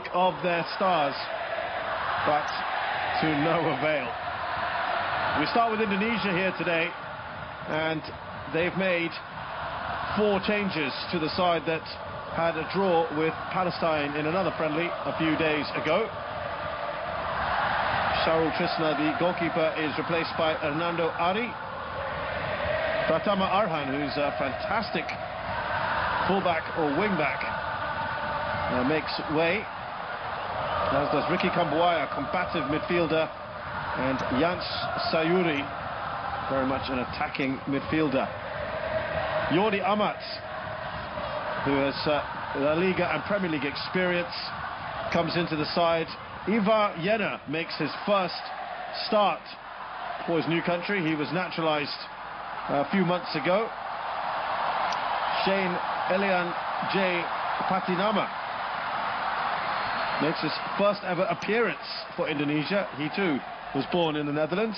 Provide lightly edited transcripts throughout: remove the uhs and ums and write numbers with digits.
peak of their stars, but to no avail. We start with Indonesia here today, and they've made 4 changes to the side that had a draw with Palestine in another friendly a few days ago. Sharul Trisna, the goalkeeper, is replaced by Hernando Ari. Pratama Arhan, who's a fantastic fullback or wingback, makes way, as does Ricky Kambuaya, combative midfielder, and Jans Sayuri, very much an attacking midfielder. Jordi Amat, who has La Liga and Premier League experience, comes into the side. Ivar Jenner makes his first start for his new country. He was naturalised a few months ago. Shane Elian J. Patinama makes his first ever appearance for Indonesia. He too was born in the Netherlands.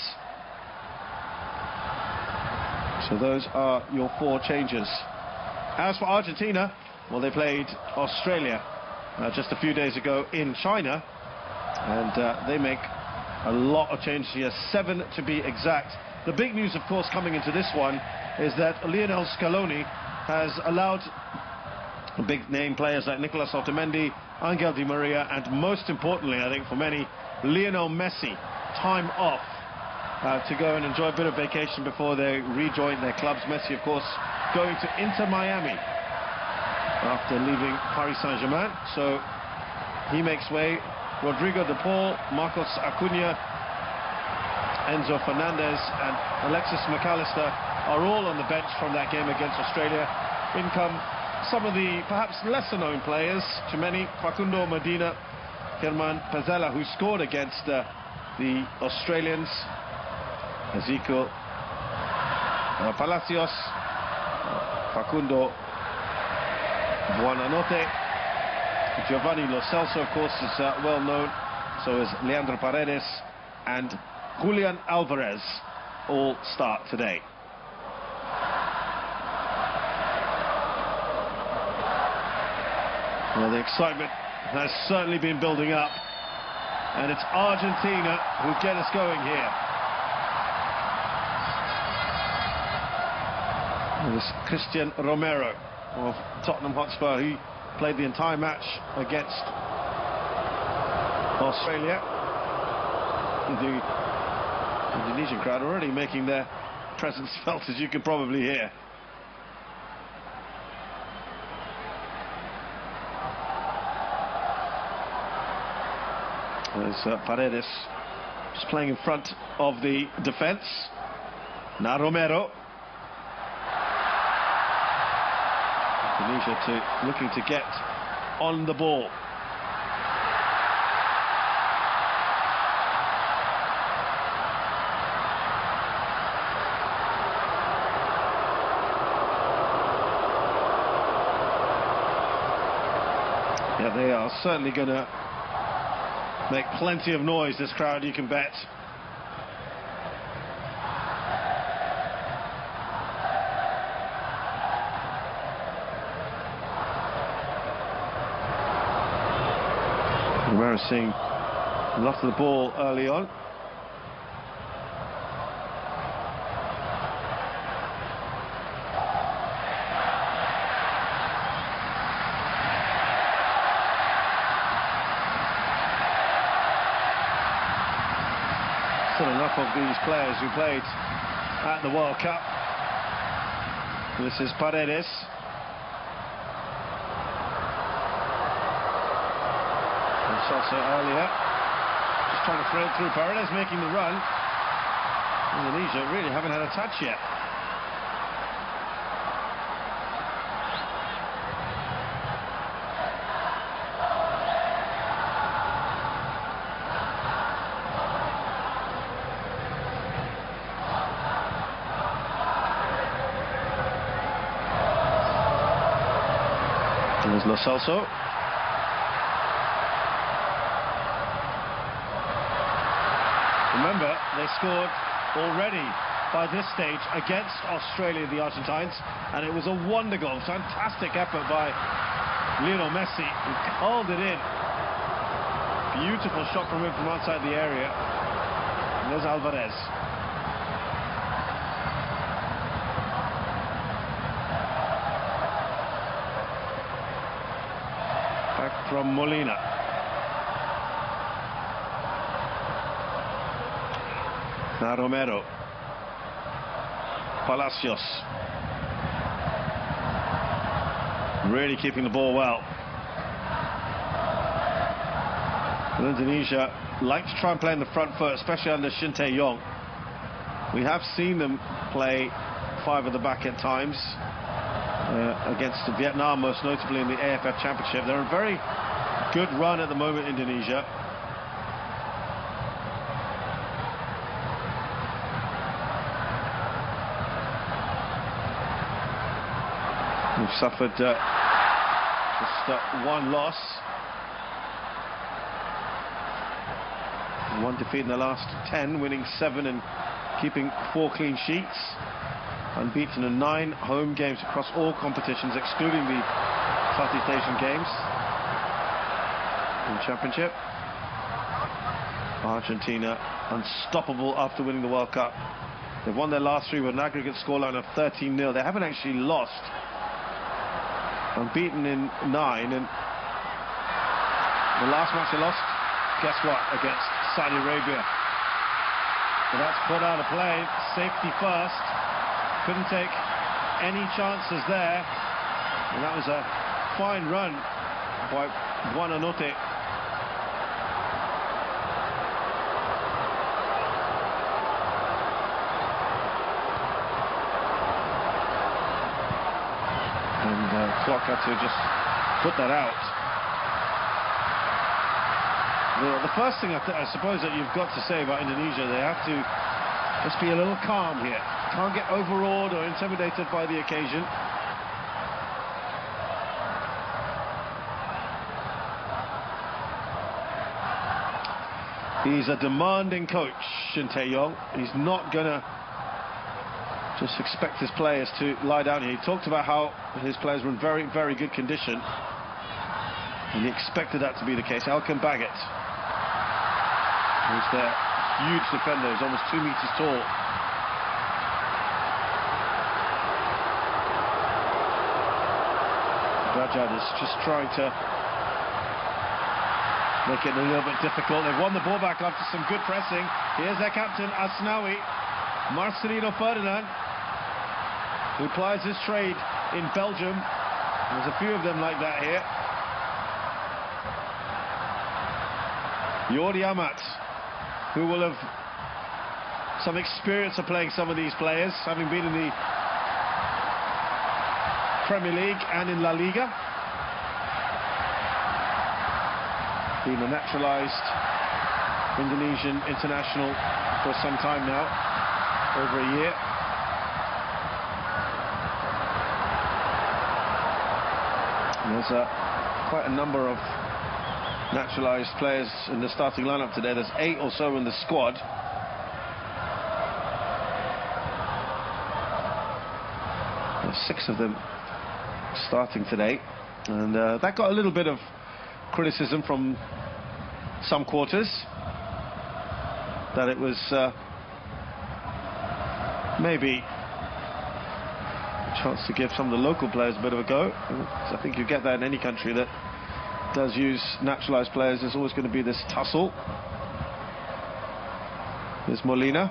So those are your 4 changes. As for Argentina, well, they played Australia just a few days ago in China, and they make a lot of changes here, 7 to be exact. The big news, of course, coming into this one is that Lionel Scaloni has allowed big-name players like Nicolas Otamendi, Angel Di Maria, and most importantly, I think for many, Lionel Messi, time off to go and enjoy a bit of vacation before they rejoin their clubs. Messi, of course, going to Inter Miami after leaving Paris Saint-Germain, so he makes way. Rodrigo de Paul, Marcos Acuna, Enzo Fernandez and Alexis McAllister are all on the bench from that game against Australia. In come some of the perhaps lesser-known players to many: Facundo Medina, Germán Pezzella, who scored against the Australians, Ezequiel Palacios, Facundo Buonanotte, Giovanni Lo Celso, of course, is well known, so is Leandro Paredes, and Julian Alvarez all start today. Well, the excitement has certainly been building up, and it's Argentina who get us going here. There's Christian Romero of Tottenham Hotspur. He played the entire match against Australia. The Indonesian crowd already making their presence felt, as you can probably hear. There's Paredes just playing in front of the defence. Now Romero. Indonesia looking to get on the ball. Yeah, they are certainly going to make plenty of noise, this crowd, you can bet. Romero seeing a lot of the ball early on. Still enough of these players who played at the World Cup. This is Paredes. And Sosa earlier, just trying to throw it through. Paredes making the run. Indonesia really haven't had a touch yet. There's Lo Celso. Remember, they scored already by this stage against Australia, the Argentines, and it was a wonder goal. Fantastic effort by Lionel Messi, who called it in Beautiful shot from him from outside the area. And there's Alvarez. Back from Molina. Now Romero. Palacios. Really keeping the ball well. And Indonesia like to try and play in the front foot, especially under Shin Tae-yong. We have seen them play 5 at the back at times against Vietnam, most notably in the AFF Championship. They're a very good run at the moment, Indonesia. We've suffered just 1 loss. 1 defeat in the last 10, winning 7 and keeping 4 clean sheets. Unbeaten in 9 home games across all competitions, excluding the Southeast Asian Games in Championship. Argentina unstoppable after winning the World Cup. They've won their last 3 with an aggregate scoreline of 13-0. They haven't actually lost. Unbeaten in 9, and the last match they lost, guess what, against Saudi Arabia. So that's put out of play. Safety first. Couldn't take any chances there. And that was a fine run by Buonanotte. And clock had to just put that out. The first thing I suppose that you've got to say about Indonesia, they have to just be a little calm here. Can't get overawed or intimidated by the occasion. He's a demanding coach, Shin Tae-yong. He's not gonna just expect his players to lie down here. He talked about how his players were in very, very good condition, and he expected that to be the case. Elkan Baggett, who's their huge defender, who's almost 2 meters tall. Rajad is just trying to make it a little bit difficult. They've won the ball back after some good pressing. Here's their captain, Asnawi, Marcelino Ferdinand, who plies his trade in Belgium. There's a few of them like that here. Jordi Amat, who will have some experience of playing some of these players, having been in the Premier League and in La Liga. Being a naturalised Indonesian international for some time now, over a year. And there's quite a number of naturalised players in the starting lineup today. There's 8 or so in the squad. There's 6 of them starting today, and that got a little bit of criticism from some quarters, that it was maybe a chance to give some of the local players a bit of a go. I think you get that in any country that does use naturalised players. There's always going to be this tussle. There's Molina.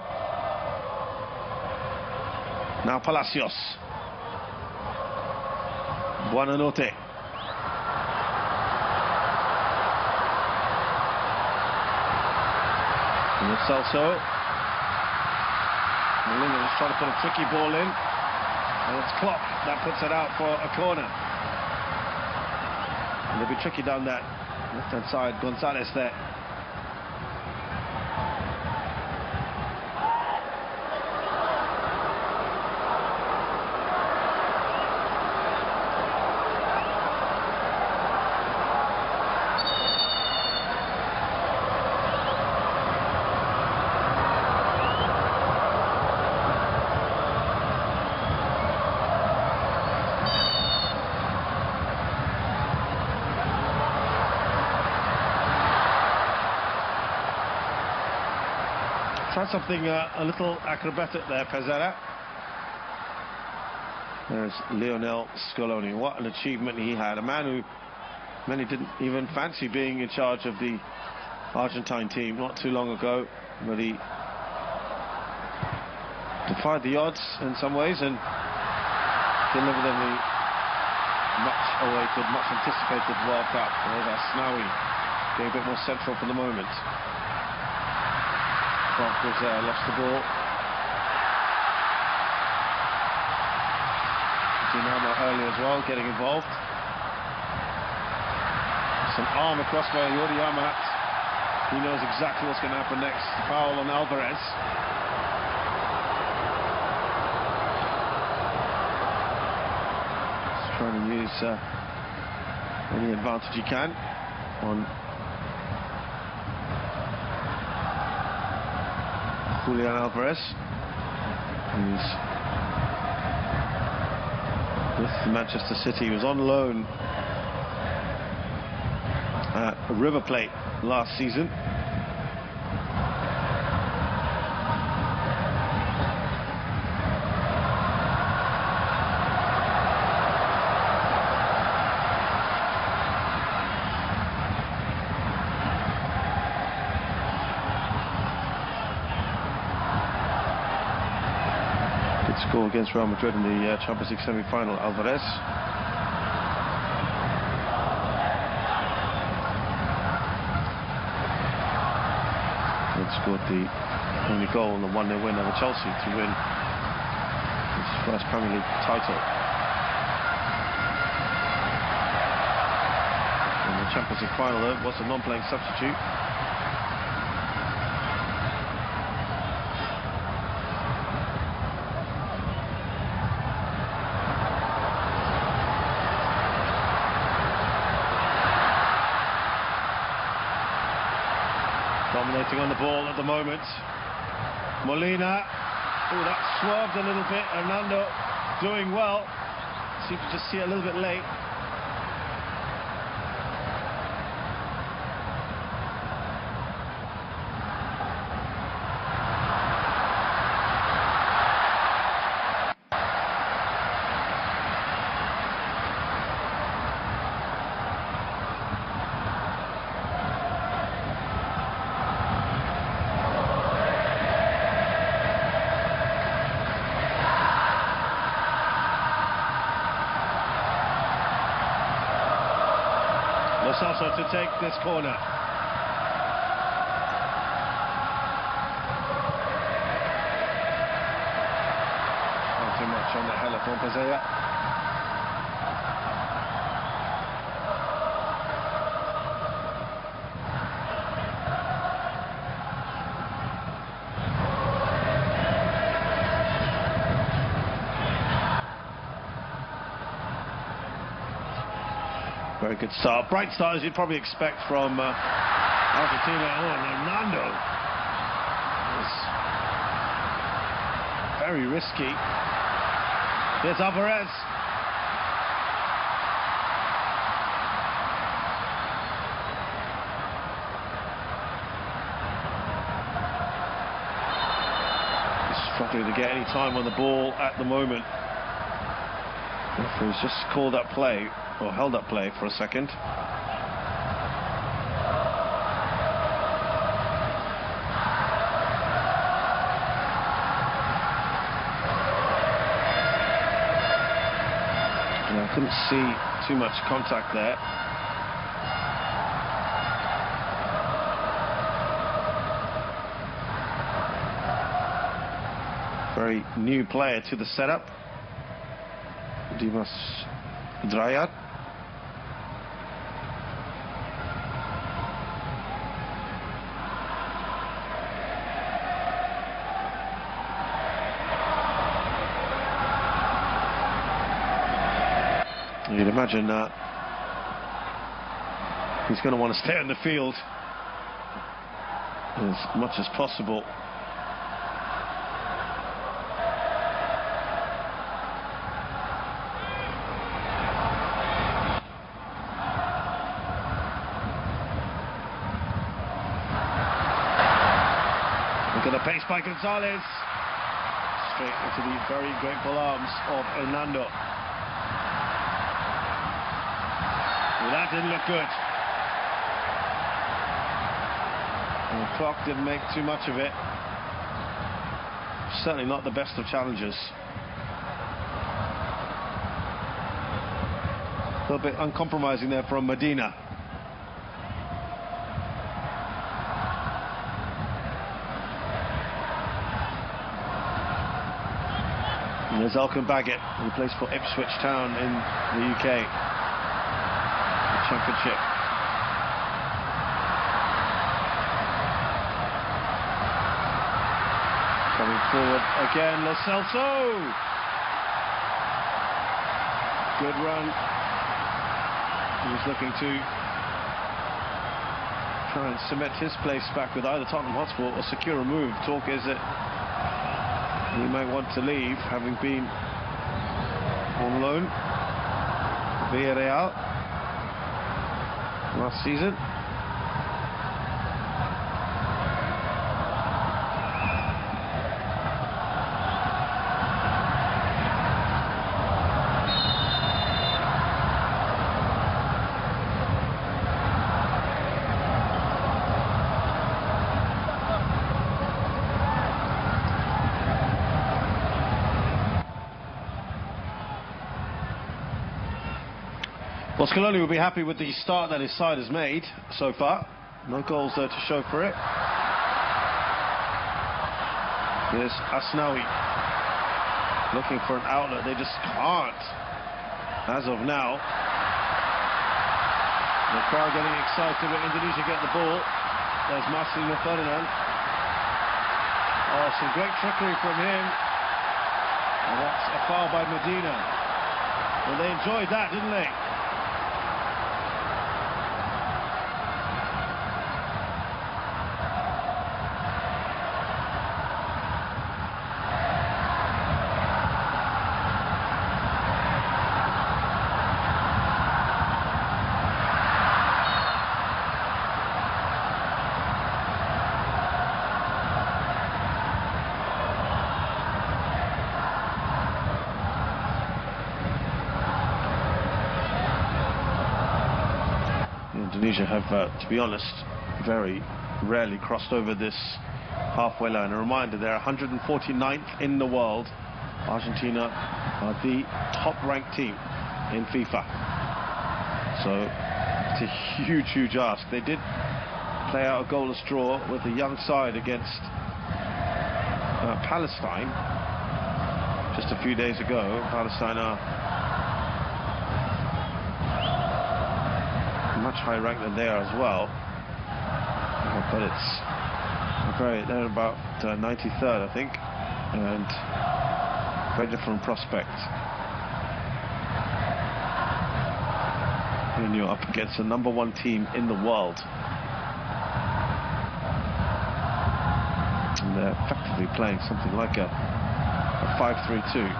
Now Palacios. Buonanotte. And Celso. Molina just trying to put a tricky ball in. And it's Klopp that puts it out for a corner. And it'll be tricky down that left-hand side. Gonzalez there. Tried something a little acrobatic there, Pezzetta. There's Lionel Scaloni. What an achievement he had. A man who many didn't even fancy being in charge of the Argentine team not too long ago, but he defied the odds in some ways and delivered them the much-awaited, much-anticipated World Cup. There's Asnawi being a bit more central for the moment. Frank was lost the ball. Dinamo early as well, getting involved. Some arm across by Yori Amat. He knows exactly what's going to happen next. Foul on Alvarez. He's trying to use any advantage he can on Julian Alvarez, who's with Manchester City. He was on loan at River Plate last season. Score against Real Madrid in the Champions League semi-final. Alvarez. He scored the only goal in the 1-0 win over Chelsea to win his first Premier League title. In the Champions League final, though, was a non-playing substitute. Dominating on the ball at the moment. Molina. Oh, that swerved a little bit. Hernando doing well. Seems to just see it a little bit late. Also to take this corner. Not too much on the header from Pezzetta. Very good start. Bright start as you'd probably expect from Argentina. Oh, Hernando was very risky. Here's Alvarez. He's struggling to get any time on the ball at the moment. He's just called that play, or held up play for a second. I couldn't see too much contact there. Very new player to the setup. Dimas Drayat. You'd imagine he's going to want to stay in the field as much as possible. Look at the pace by Gonzalez. Straight into the very grateful arms of Hernando. Well, that didn't look good. And the clock didn't make too much of it. Certainly not the best of challenges. A little bit uncompromising there from Medina. And there's Elkan Baggett, who plays for Ipswich Town in the UK. The Championship. Coming forward again, Lo Celso. Good run. He was looking to try and cement his place back with either Tottenham Hotspur or secure a move. Talk is that he might want to leave, having been on loan for Villarreal last season. Well, Scaloni will be happy with the start that his side has made so far. No goals there to show for it. Here's Asnawi looking for an outlet. They just can't as of now. The crowd getting excited when Indonesia get the ball. There's Marcelino Ferdinand. Oh, some great trickery from him. And that's a foul by Medina. Well, they enjoyed that, didn't they? Indonesia have, to be honest, very rarely crossed over this halfway line. A reminder, they're 149th in the world. Argentina are the top-ranked team in FIFA. So it's a huge, huge ask. They did play out a goalless draw with a young side against Palestine just a few days ago. Palestine are much higher ranked than they are as well, but it's they're about 93rd, I think, and very different prospect when you're up against the #1 team in the world. And they're effectively playing something like a 5-3-2.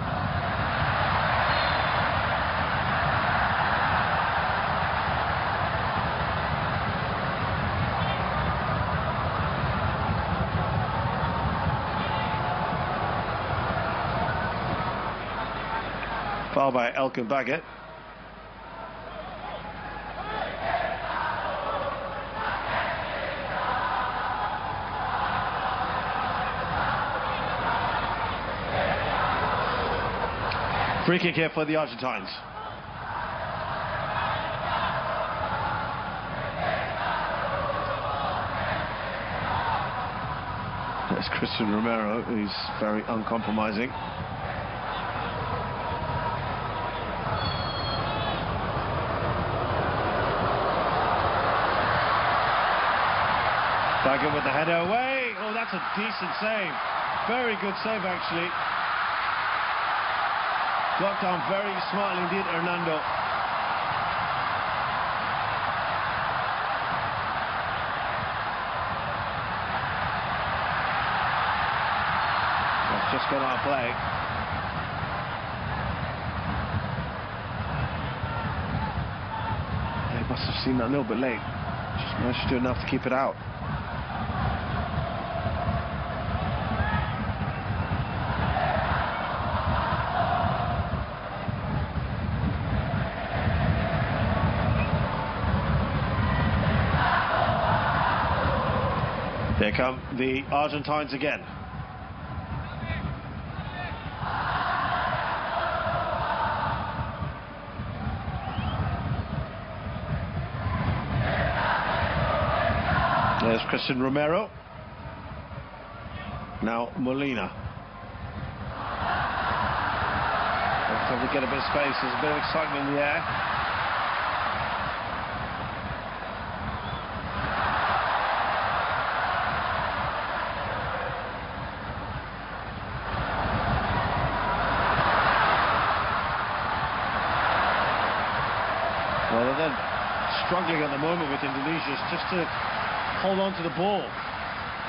Foul by Elkan Baggett. Free kick here for the Argentines. There's Christian Romero, who's very uncompromising. Baggett with the header away. Oh, that's a decent save. Very good save, actually. Got down very smartly indeed, Hernando. That's just gone out of play. They must have seen that a little bit late. Just managed to do enough to keep it out. There come the Argentines again. There's Christian Romero. Now Molina. Every time they get a bit of space, there's a bit of excitement in the air. Well, they're then struggling at the moment with Indonesia just to hold on to the ball.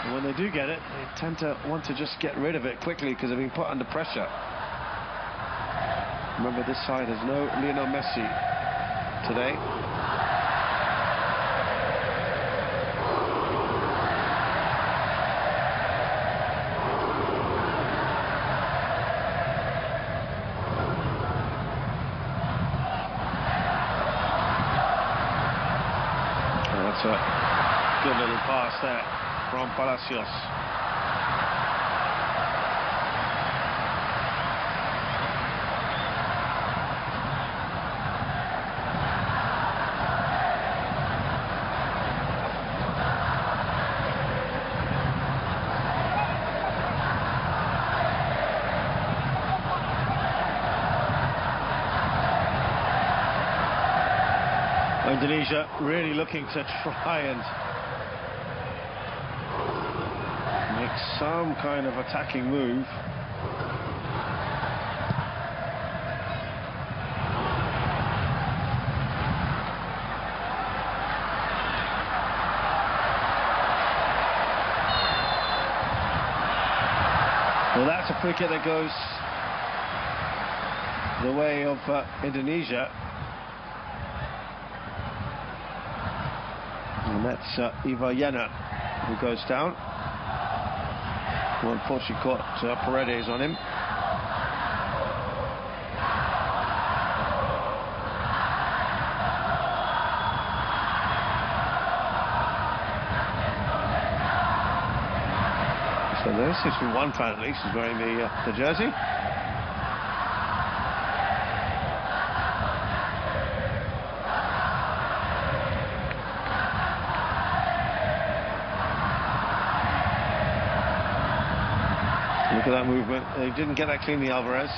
And when they do get it, they tend to want to just get rid of it quickly because they're being put under pressure. Remember, this side has no Lionel Messi today. That's a good little pass there from Palacios. Indonesia really looking to try and make some kind of attacking move. Well, that's a free kick that goes the way of Indonesia. And that's Iwayana who goes down. Who unfortunately caught Paredes on him. So there seems to be one fan at least who's wearing the jersey. Look at that movement. They didn't get that cleanly, Alvarez.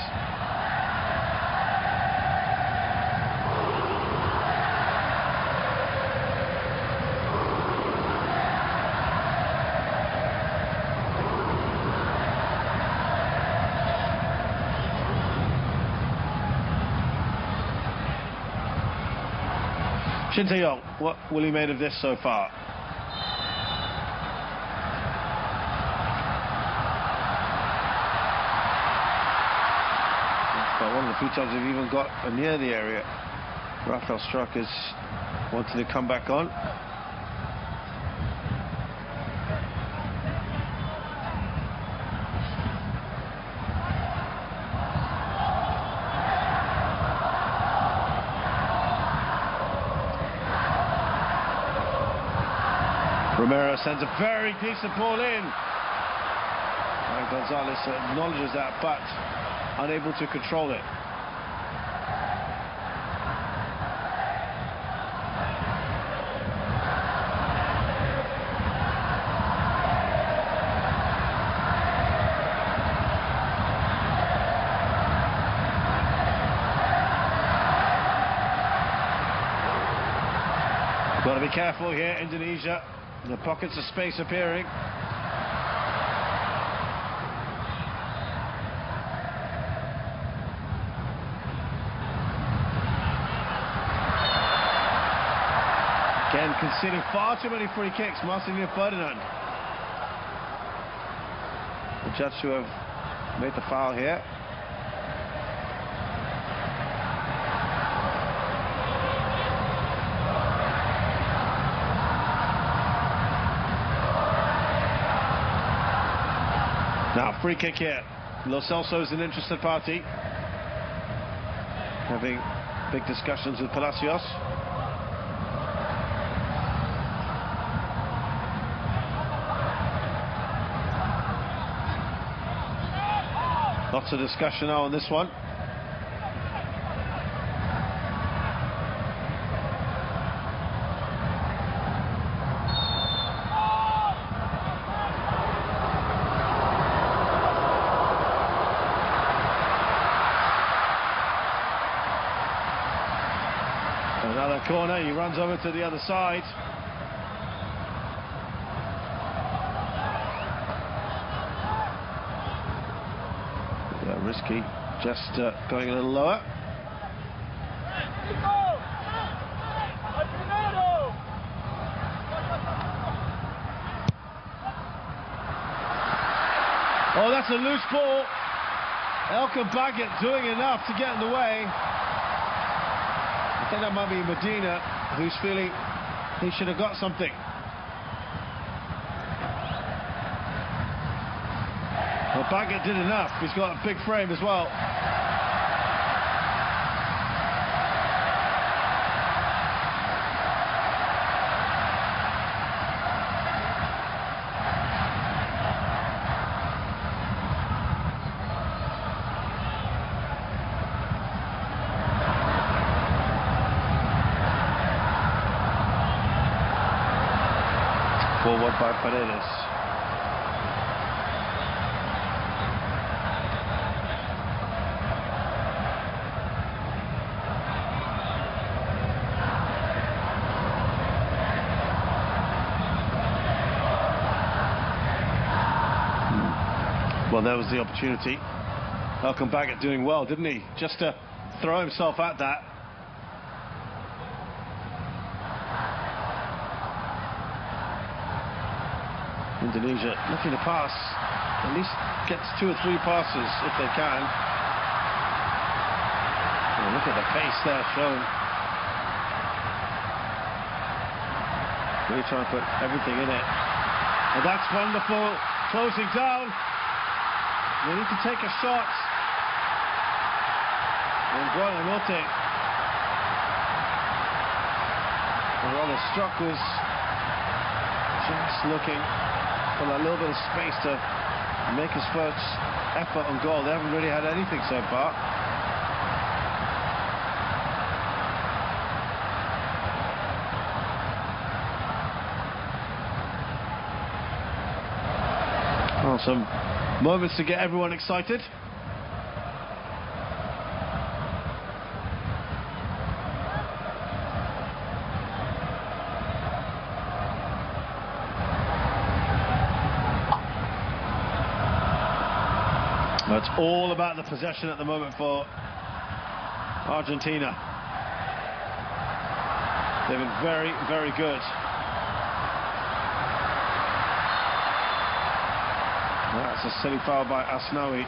Shin Tae-yong, what will he made of this so far? One of the few times they've even got near the area. Rafael Struck is wanting to come back on. Romero sends a very decent ball in. And Gonzalez acknowledges that, but unable to control it. Got to be careful here, Indonesia. The pockets of space appearing. Again, conceding far too many free kicks. Marcelino Ferdinand, the judge to have made the foul here. Now, free kick here. Lo Celso is an interested party, having big discussions with Palacios. Lots of discussion now on this one. Another corner, he runs over to the other side. Yeah, risky, just going a little lower. Oh, that's a loose ball. Elka Baggett doing enough to get in the way. I think that might be Medina, who's feeling he should have got something. Well, Baggett did enough. He's got a big frame as well. Forward by Paredes. Well, there was the opportunity. Elkan Baggett doing well, didn't he? Just to throw himself at that. Indonesia looking to pass, at least gets 2 or 3 passes if they can. Oh, look at the pace there shown. Really trying to put everything in it. And that's wonderful, closing down. They need to take a shot. And Guananote, rather struck, was just looking for a little bit of space to make his first effort on goal. They haven't really had anything so far. Well, some moments to get everyone excited. It's all about the possession at the moment for Argentina. They've been very, very good. That's a silly foul by Asnawi.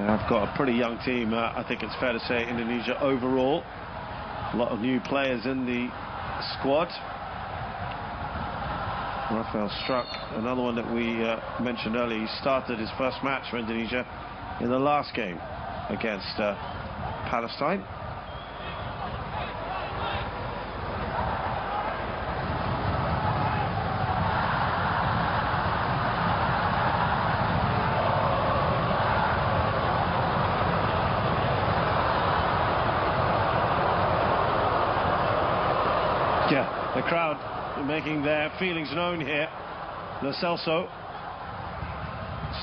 I've got a pretty young team. I think it's fair to say Indonesia overall. A lot of new players in the squad. Rafael Struck, another one that we mentioned earlier. He started his first match for Indonesia in the last game against Palestine. Yeah, the crowd making their feelings known here. Lo Celso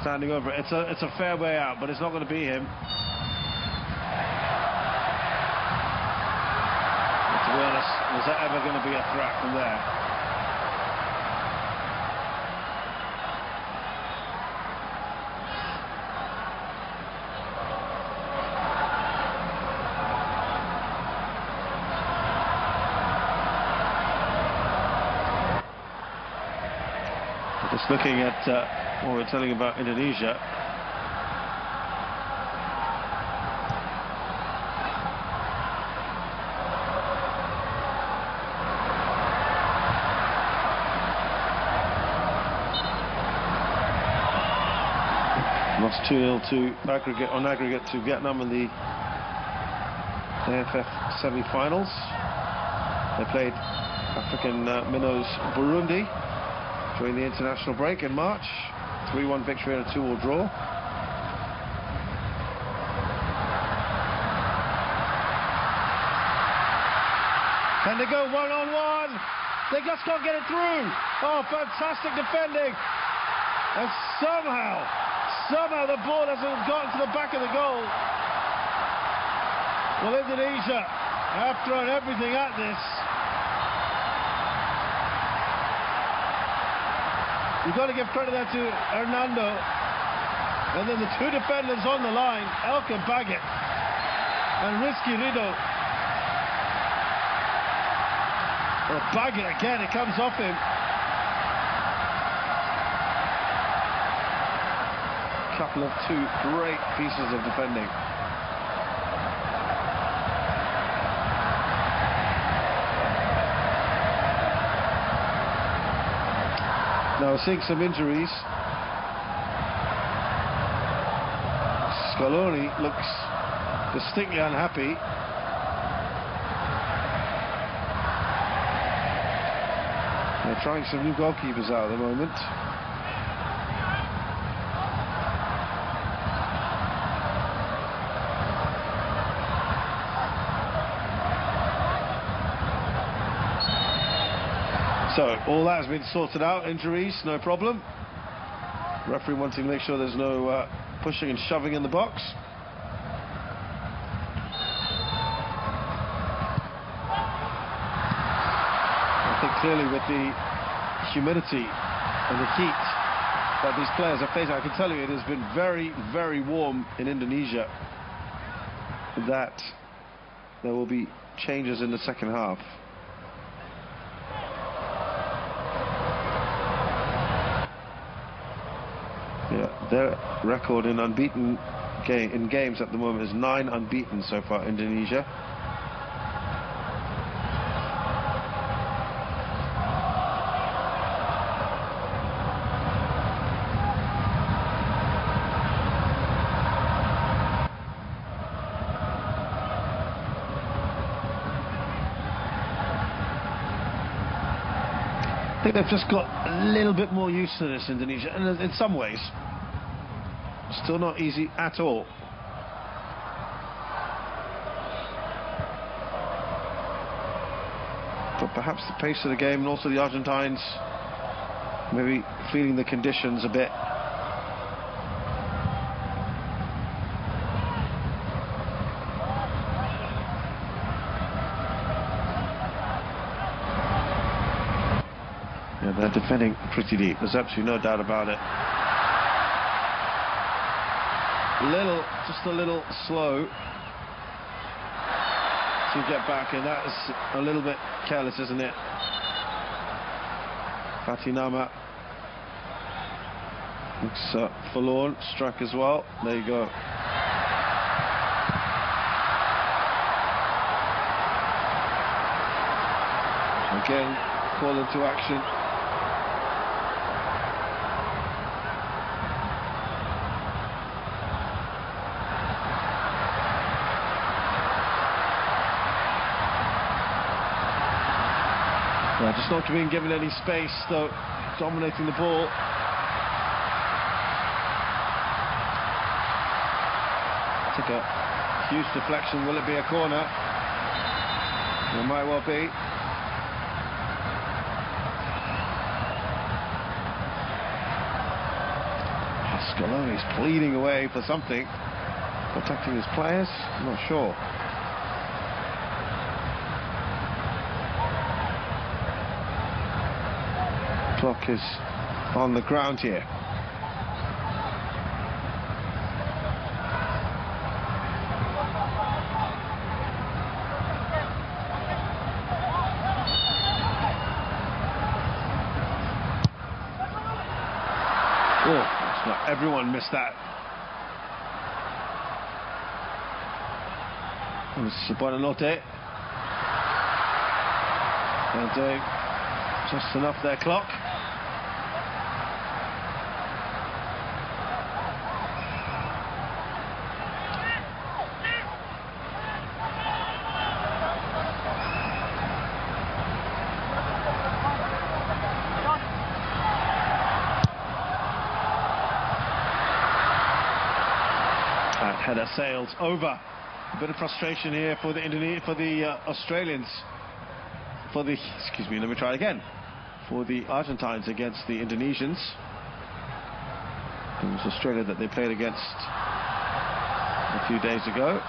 standing over it. It's a fair way out, but it's not going to be him. But to be honest, was that ever going to be a threat from there? Just looking at what we're telling about Indonesia. Lost 2-0 on aggregate to Vietnam in the AFF semi-finals. They played African minnows Burundi during the international break in March. 3-1 victory and a 2-2 draw. Can they go one-on-one? They just can't get it through. Oh, fantastic defending. And somehow the ball hasn't gotten to the back of the goal. Well, Indonesia have thrown everything at this. You've got to give credit there to Hernando. And then the two defenders on the line, Elke Baggett and Rizky Rido. Well, Baggett again, it comes off him. Couple of two great pieces of defending. Now seeing some injuries. Scaloni looks distinctly unhappy. They're trying some new goalkeepers out at the moment. So all that has been sorted out. Injuries, no problem. Referee wanting to make sure there's no pushing and shoving in the box. I think clearly with the humidity and the heat that these players are facing, I can tell you it has been very, very warm in Indonesia, that there will be changes in the second half. Their record in unbeaten in games at the moment is 9 unbeaten so far, Indonesia. I think they've just got a little bit more used to this, Indonesia, and in some ways still not easy at all. But perhaps the pace of the game and also the Argentines maybe feeling the conditions a bit. Yeah, they're defending pretty deep, there's absolutely no doubt about it. Just a little slow to get back, and that is a little bit careless, isn't it? Fatinama looks forlorn, struck as well. There you go. Again, call into action. Just not being given any space, though, dominating the ball. Took a huge deflection. Will it be a corner? It might well be. Scaloni's pleading away for something, protecting his players. I'm not sure. Clock is on the ground here. Oh, it's not everyone missed that. It's Buonanotte. They're doing just enough their clock. header sails over. A bit of frustration here for the Australians. Excuse me, let me try it again. For the Argentines against the Indonesians. It was Australia that they played against a few days ago.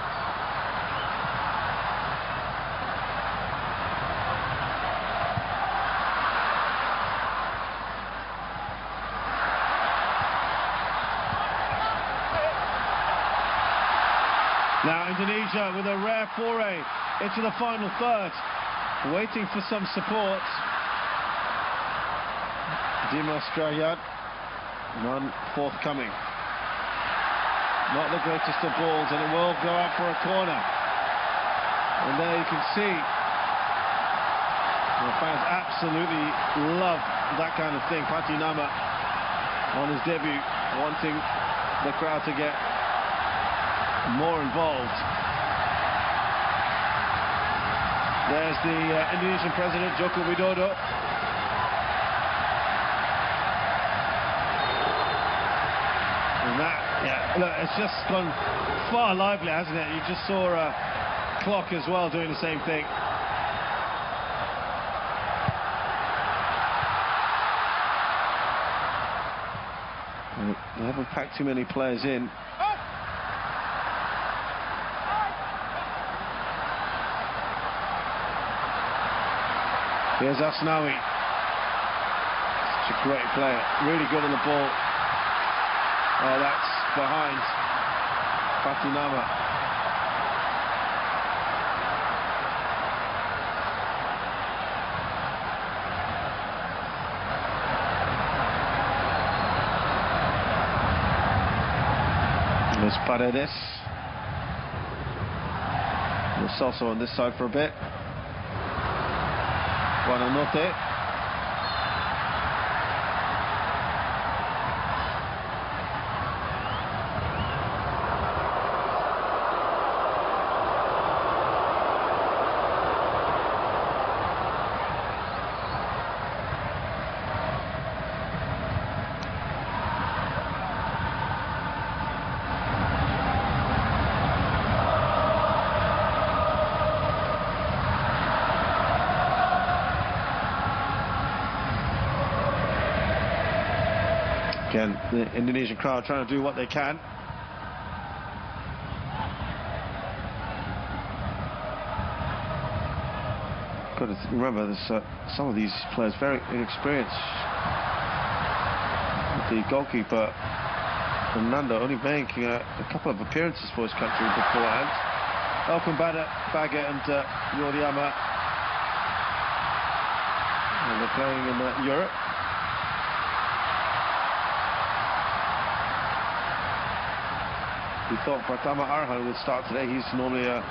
Now Indonesia with a rare foray into the final third, waiting for some support. Dimas Strayat, none forthcoming. Not the greatest of balls, and it will go out for a corner. And there you can see the fans absolutely love that kind of thing. Patinama on his debut, wanting the crowd to get more involved. There's the Indonesian president, Joko Widodo. And that, yeah, look, it's just gone far livelier, hasn't it? You just saw a clock as well doing the same thing. They haven't packed too many players in. Here's Asnawi. Such a great player, really good on the ball. Oh, that's behind Patinama. There's Paredes. There's also on this side for a bit. Buonanotte. Again, the Indonesian crowd trying to do what they can. Got to remember, there's some of these players very inexperienced. The goalkeeper, Fernando, only making a couple of appearances for his country beforehand. Elkan Baggett and Yoriyama. And they're playing in Europe. We thought Pratama Arhan would start today. He's normally a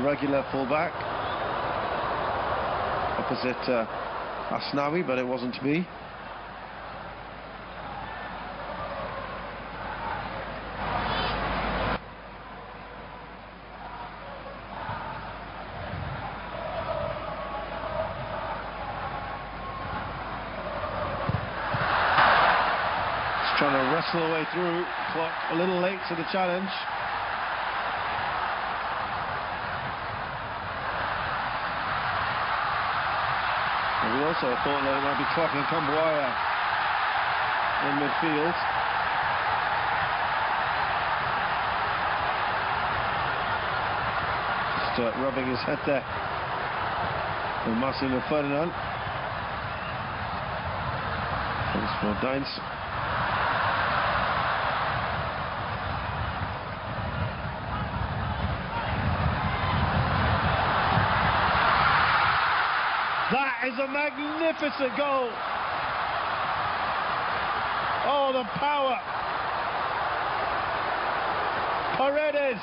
regular fullback opposite Asnawi, but it wasn't to be. Trying to wrestle away through. Clock a little late to the challenge. And we also thought that it might be clocking Kambuaya in midfield. Just rubbing his head there. And Marcelo Ferdinand. Thanks for Dines. That is a magnificent goal. Oh, the power. Paredes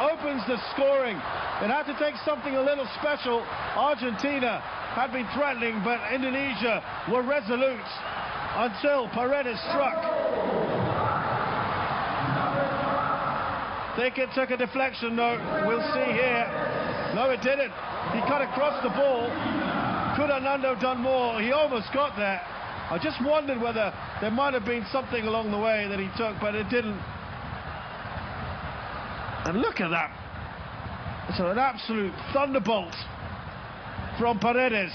opens the scoring. It had to take something a little special. Argentina had been threatening, but Indonesia were resolute until Paredes struck. Think it took a deflection, though. We'll see here. No, it didn't. He cut across the ball. Could Hernando done more? He almost got there. I just wondered whether there might have been something along the way that he took, but it didn't. And look at that. So an absolute thunderbolt from Paredes.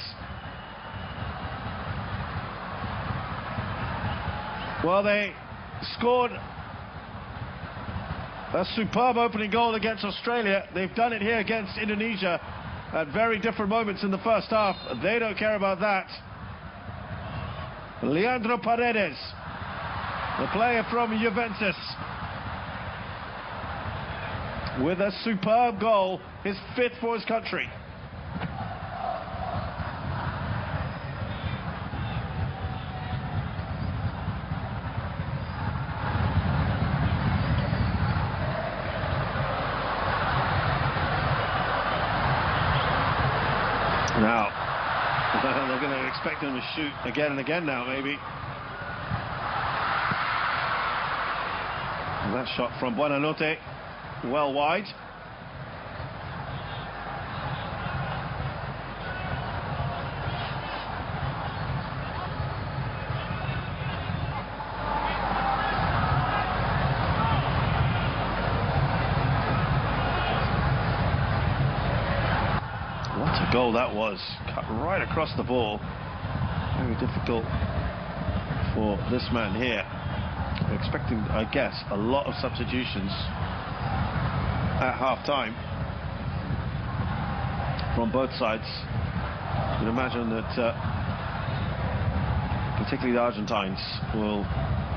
Well, they scored a superb opening goal against Australia. They've done it here against Indonesia at very different moments in the first half. They don't care about that. Leandro Paredes, the player from Juventus, with a superb goal, his 5th for his country. Now, they're going to expect him to shoot again and again now, maybe. And that shot from Buonanotte, well wide. What a goal that was. Cut right across the ball. Very difficult for this man here. We're expecting, I guess, a lot of substitutions at half-time from both sides. You can imagine that particularly the Argentines will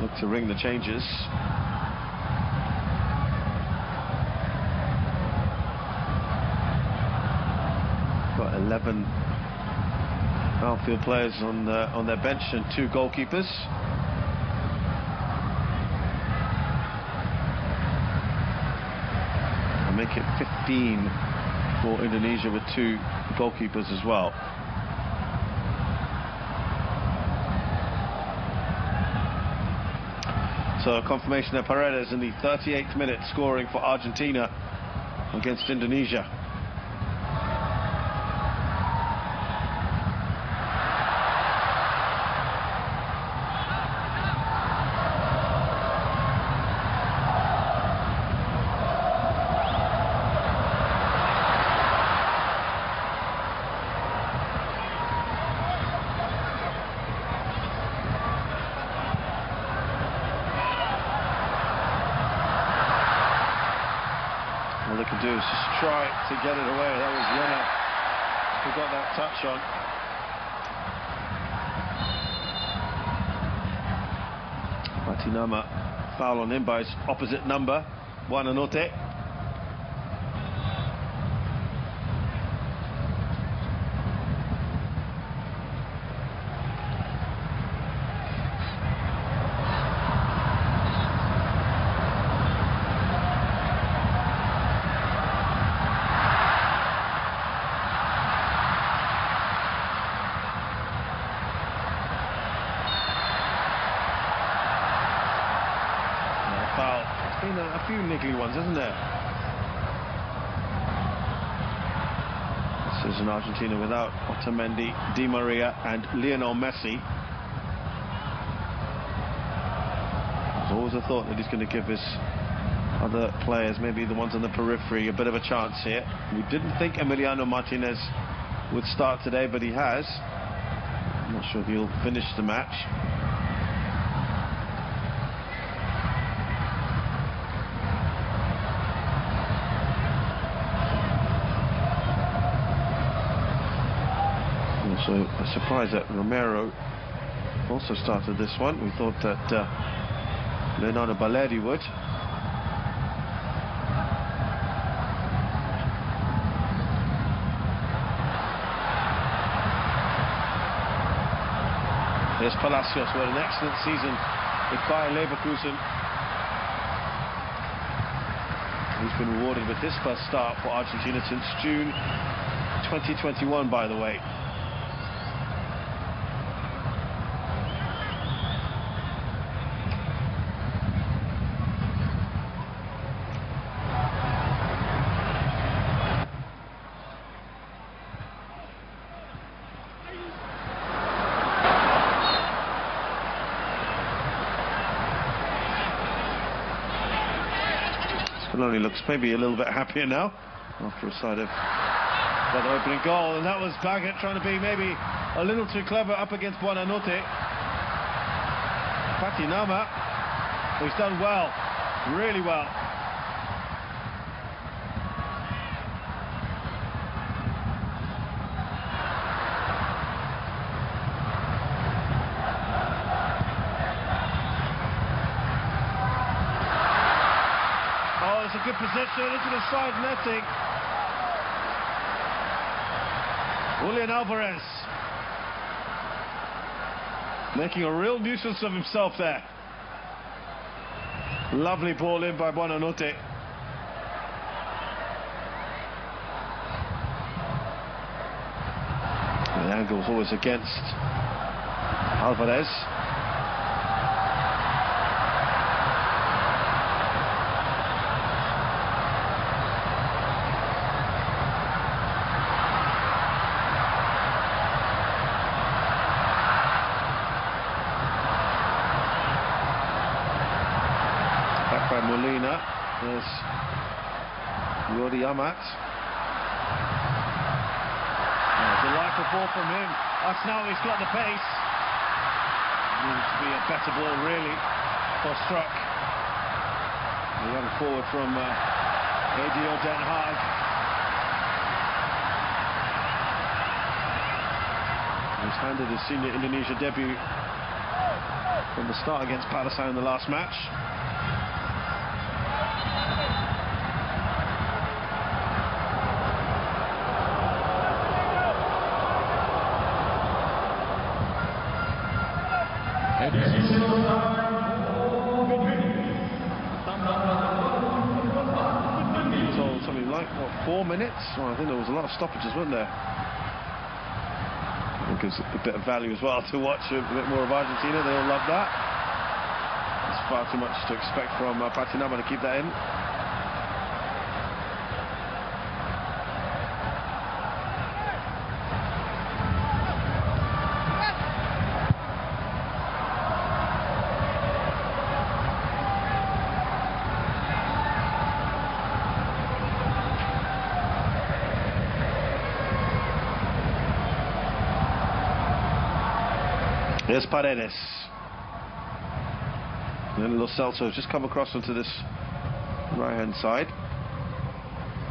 look to ring the changes. Got 11 outfield players on their bench and 2 goalkeepers. And make it 15 for Indonesia with 2 goalkeepers as well. So confirmation that Paredes in the 38th minute scoring for Argentina against Indonesia. All they can do is just try to get it away. That was Renner who got that touch on. Patinama foul on him by his opposite number, Buonanotte. Foul. It's been a few niggly ones, isn't there? This is an Argentina without Otamendi, Di Maria and Lionel Messi. There's always a thought that he's going to give his other players, maybe the ones on the periphery, a bit of a chance here. We didn't think Emiliano Martinez would start today, but he has. I'm not sure if he'll finish the match. So a surprise that Romero also started this one. We thought that Leonardo Baleri would. There's Palacios, with an excellent season with Bayer Leverkusen. He's been rewarded with his first start for Argentina since June 2021, by the way. Filoni looks maybe a little bit happier now after a side of the opening goal, and that was Baggett trying to be maybe a little too clever up against Buonanotte. Patinama, he's done well, really well. Oh, it's a good position into the side netting. Julian Alvarez making a real nuisance of himself there. Lovely ball in by Buonanotte. The angle's always against Alvarez. By Molina, there's Jordi Amat. Delightful ball from him. Now he's got the pace. Needs to be a better ball, really, for Struck. The young forward from ADO Den Haag. He's handed his senior Indonesia debut from the start against Palestine in the last match. So something like, what, 4 minutes? Well, I think there was a lot of stoppages, wasn't there? I think it's a bit of value as well to watch a bit more of Argentina. They all love that. It's far too much to expect from Patinama to keep that in. Here's Paredes. And then Lo Celso has just come across onto this right-hand side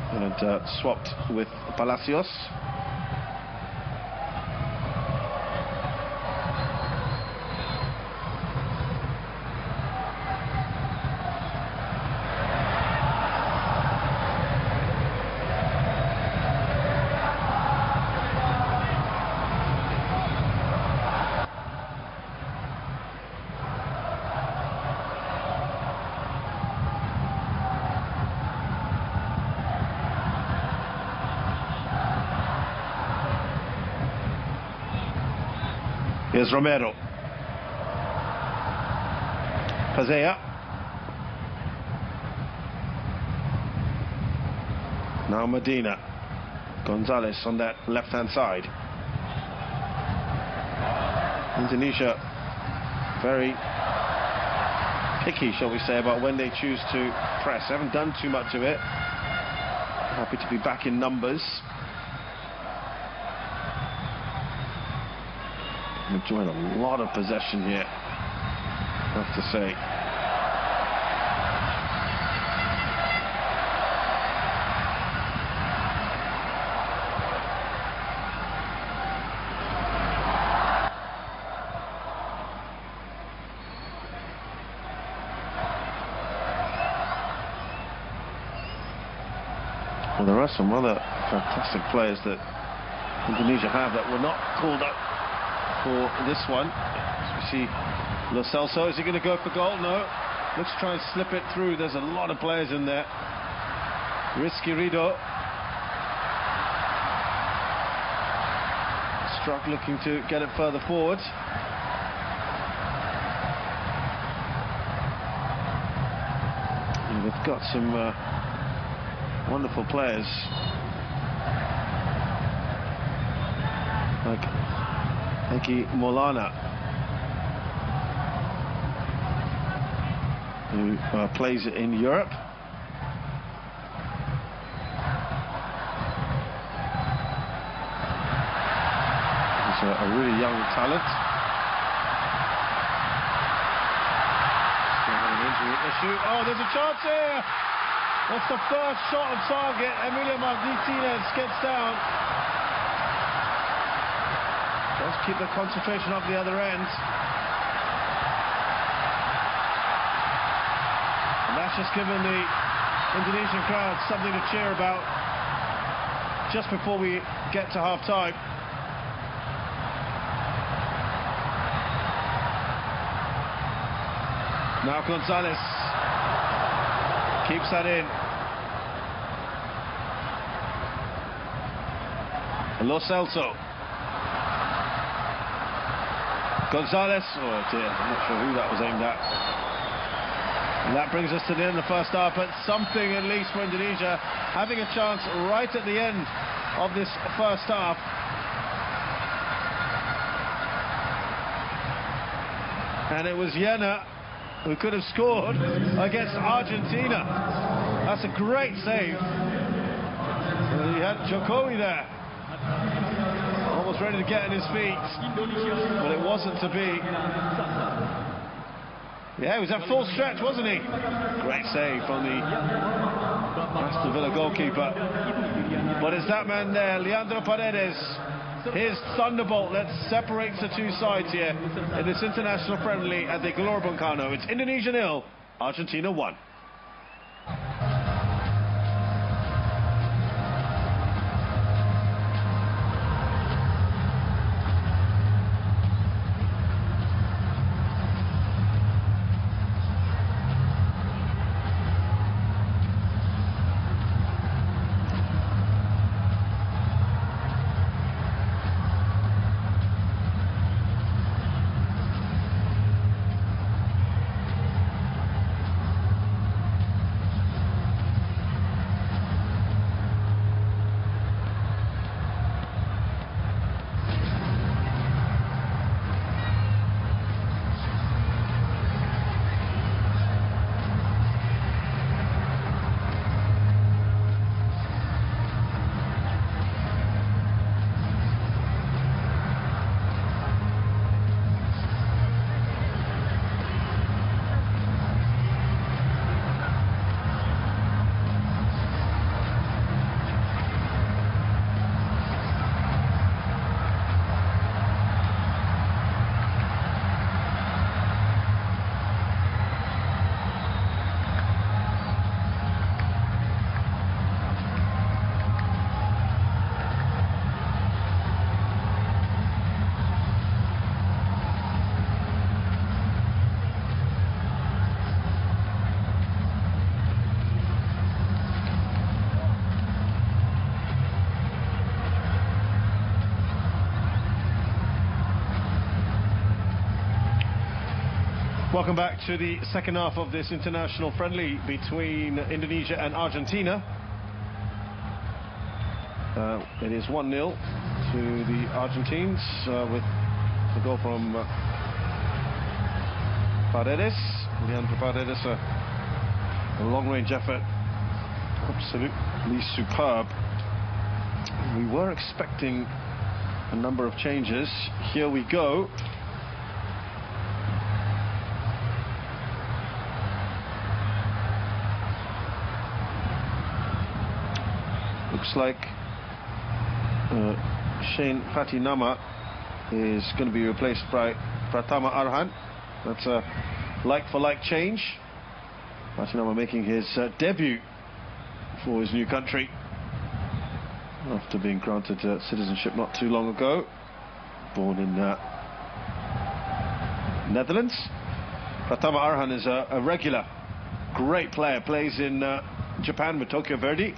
and swapped with Palacios. Here's Romero. Pazea. Now Medina. Gonzalez on that left-hand side. Indonesia very picky, shall we say, about when they choose to press. Haven't done too much of it. Happy to be back in numbers. Enjoying a lot of possession here, I have to say. Well, there are some other fantastic players that Indonesia have that were not called up for this one. As we see Lo Celso, is he going to go for goal? No. Let's try and slip it through. There's a lot of players in there. Rizky Rido. Struck looking to get it further forward. And we've got some wonderful players like Eki Molana, who plays in Europe. a really young talent. Still got an injury issue. Oh, there's a chance here! That's the first shot on target. Emilio Martinez gets down. Let's keep the concentration up the other end. And that's just given the Indonesian crowd something to cheer about just before we get to half-time. Now Gonzalez keeps that in. Lo Celso. Gonzalez. Oh dear, I'm not sure who that was aimed at. And that brings us to the end of the first half, but something at least for Indonesia, having a chance right at the end of this first half. And it was Jena who could have scored against Argentina. That's a great save. He had Jokowi there, almost ready to get on his feet, but it wasn't to be. Yeah, he was at full stretch, wasn't he? Great save from the Aston Villa goalkeeper. But it's that man there, Leandro Paredes, his thunderbolt that separates the two sides here in this international friendly at the Gelora Bung Karno. It's Indonesia 0, Argentina 1. Welcome back to the second half of this international friendly between Indonesia and Argentina. It is 1-0 to the Argentines with the goal from Paredes. Leandro Paredes, a long-range effort, absolutely superb. We were expecting a number of changes. Here we go. Looks like Shane Fatinama is going to be replaced by Pratama Arhan. That's a like-for-like change. Fatinama making his debut for his new country after being granted citizenship not too long ago. Born in Netherlands. Pratama Arhan is a regular, great player. Plays in Japan with Tokyo Verdy.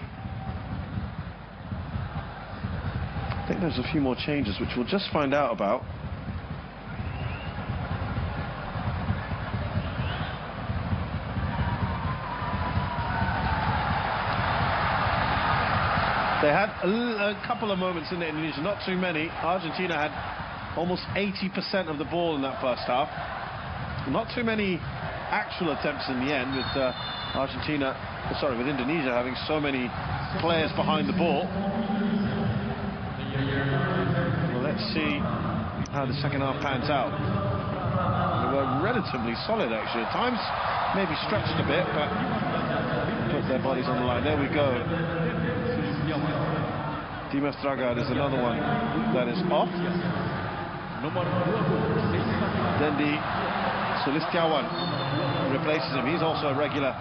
I think there's a few more changes which we'll just find out about. They had a couple of moments in the Indonesia, not too many. Argentina had almost 80% of the ball in that first half. Not too many actual attempts in the end, with with Indonesia having so many players behind the ball. Well, let's see how the second half pans out. They were relatively solid, actually. At times, maybe stretched a bit, but put their bodies on the line. There we go. Dimas Dragar is another one that is off. Dendi Sulistiawan replaces him. He's also a regular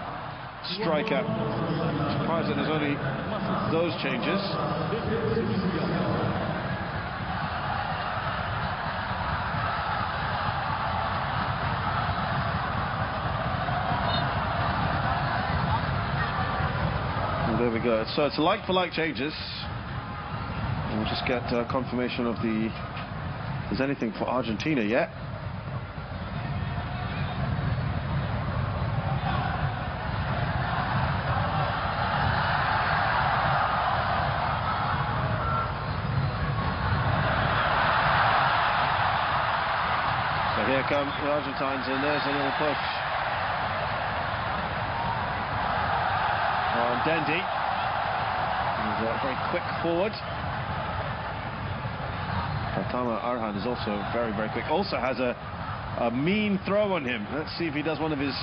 striker. Surprised that there's only those changes. And there we go. So it's like-for-like changes. And we'll just get confirmation of if there's anything for Argentina yet. So here come the Argentines, and there's a little push on Dendi. He's very quick forward. Pratama Arhan is also very, very quick. Also has a mean throw on him. Let's see if he does one of his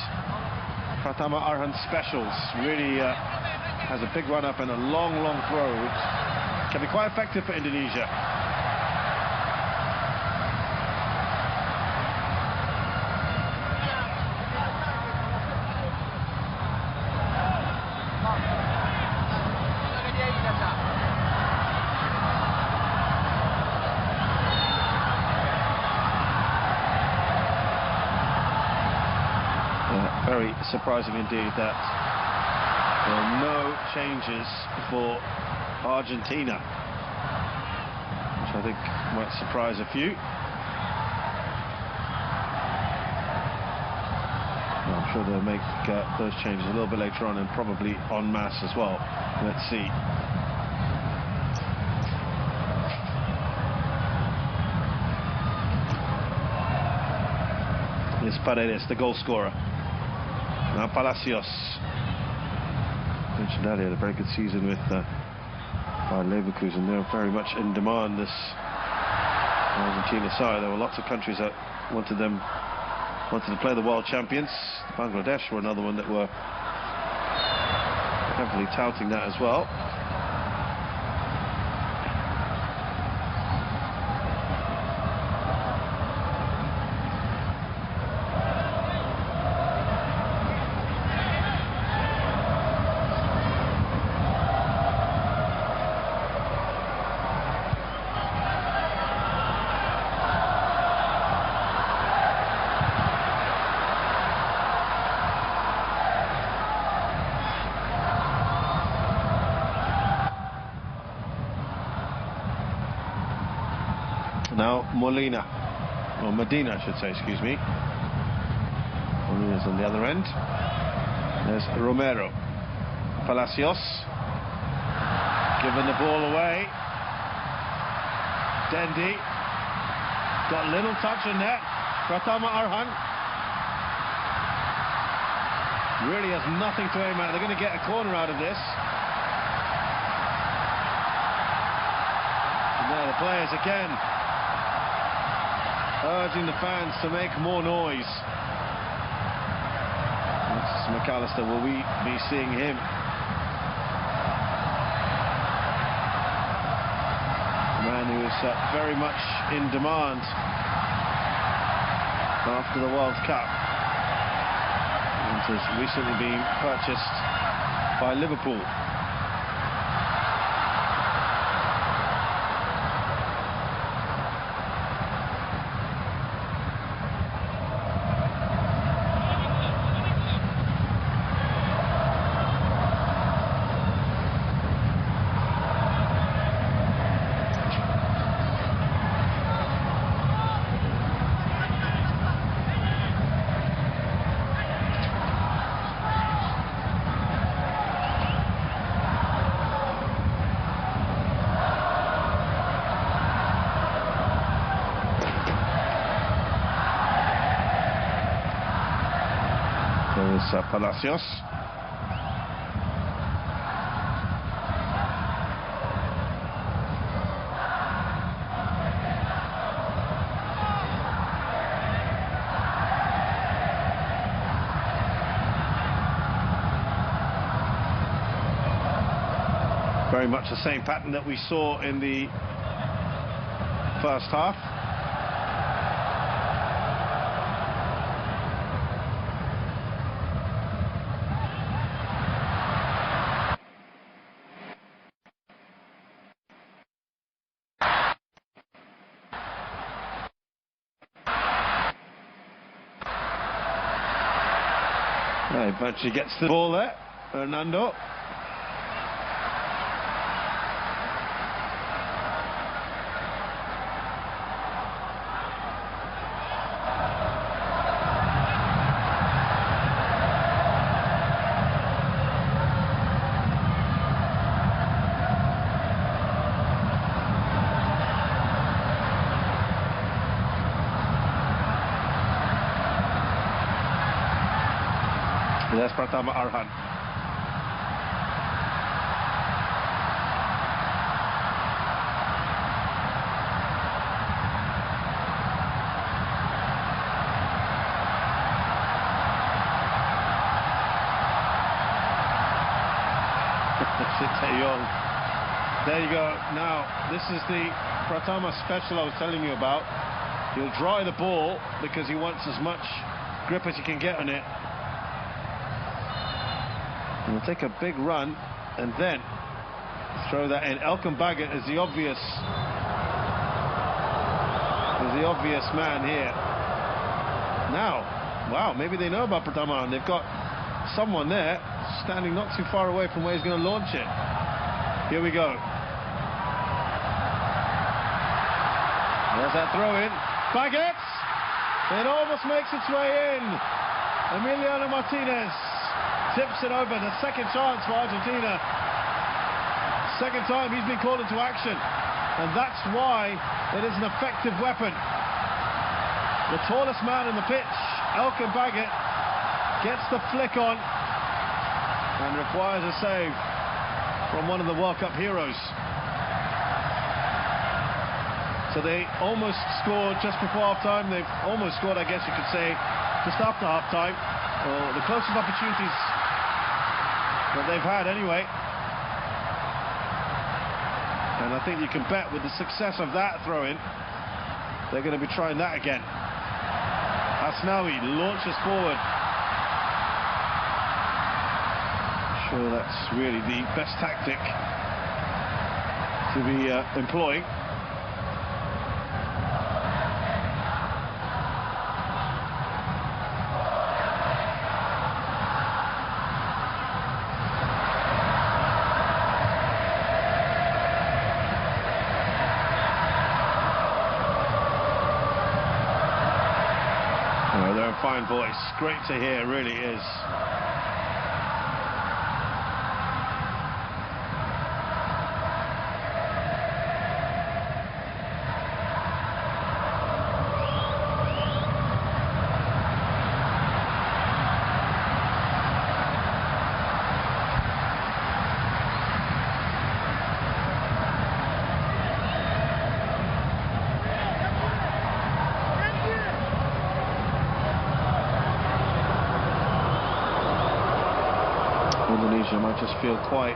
Pratama Arhan specials. Really has a big run-up and a long, long throw, which can be quite effective for Indonesia. Very surprising indeed that there are no changes for Argentina, which I think might surprise a few. I'm sure they'll make those changes a little bit later on, and probably en masse as well. Let's see. It's Paredes, the goal scorer. Now Palacios. Mentioned earlier, a very good season with Leverkusen. They're very much in demand, this Argentina side. There were lots of countries that wanted to play the world champions. Bangladesh were another one that were heavily touting that as well. Now Molina, or Medina I should say, excuse me. Molina's on the other end. There's Romero. Palacios giving the ball away. Dendi got a little touch on net. Pratama Arhan really has nothing to aim at. They're going to get a corner out of this. And there the players again, urging the fans to make more noise. McAllister, will we be seeing him? A man who is very much in demand after the World Cup, and has recently been purchased by Liverpool. There's Palacios. Very much the same pattern that we saw in the first half. Eventually gets the ball there, Hernando. That's Pratama Arhan. There you go. Now, this is the Pratama special I was telling you about. He'll dry the ball because he wants as much grip as he can get on it. He'll take a big run and then throw that in. Elkan Baggett is the obvious man here. Now, wow, maybe they know about Pratama and they've got someone there standing not too far away from where he's going to launch it. Here we go. There's that throw in. Baggett! It almost makes its way in. Emiliano Martinez tips it over. The second chance for Argentina. Second time he's been called into action. And that's why it is an effective weapon. The tallest man in the pitch, Elkan Baggett, gets the flick on and requires a save from one of the World Cup heroes. So they almost scored just before half-time. They've almost scored, I guess you could say, just after half-time. The closest opportunities that they've had anyway. And I think you can bet with the success of that throw-in, they're going to be trying that again. Asnawi launches forward. Sure, that's really the best tactic to be employing. Fine voice, great to hear, really is. Indonesia might just feel quite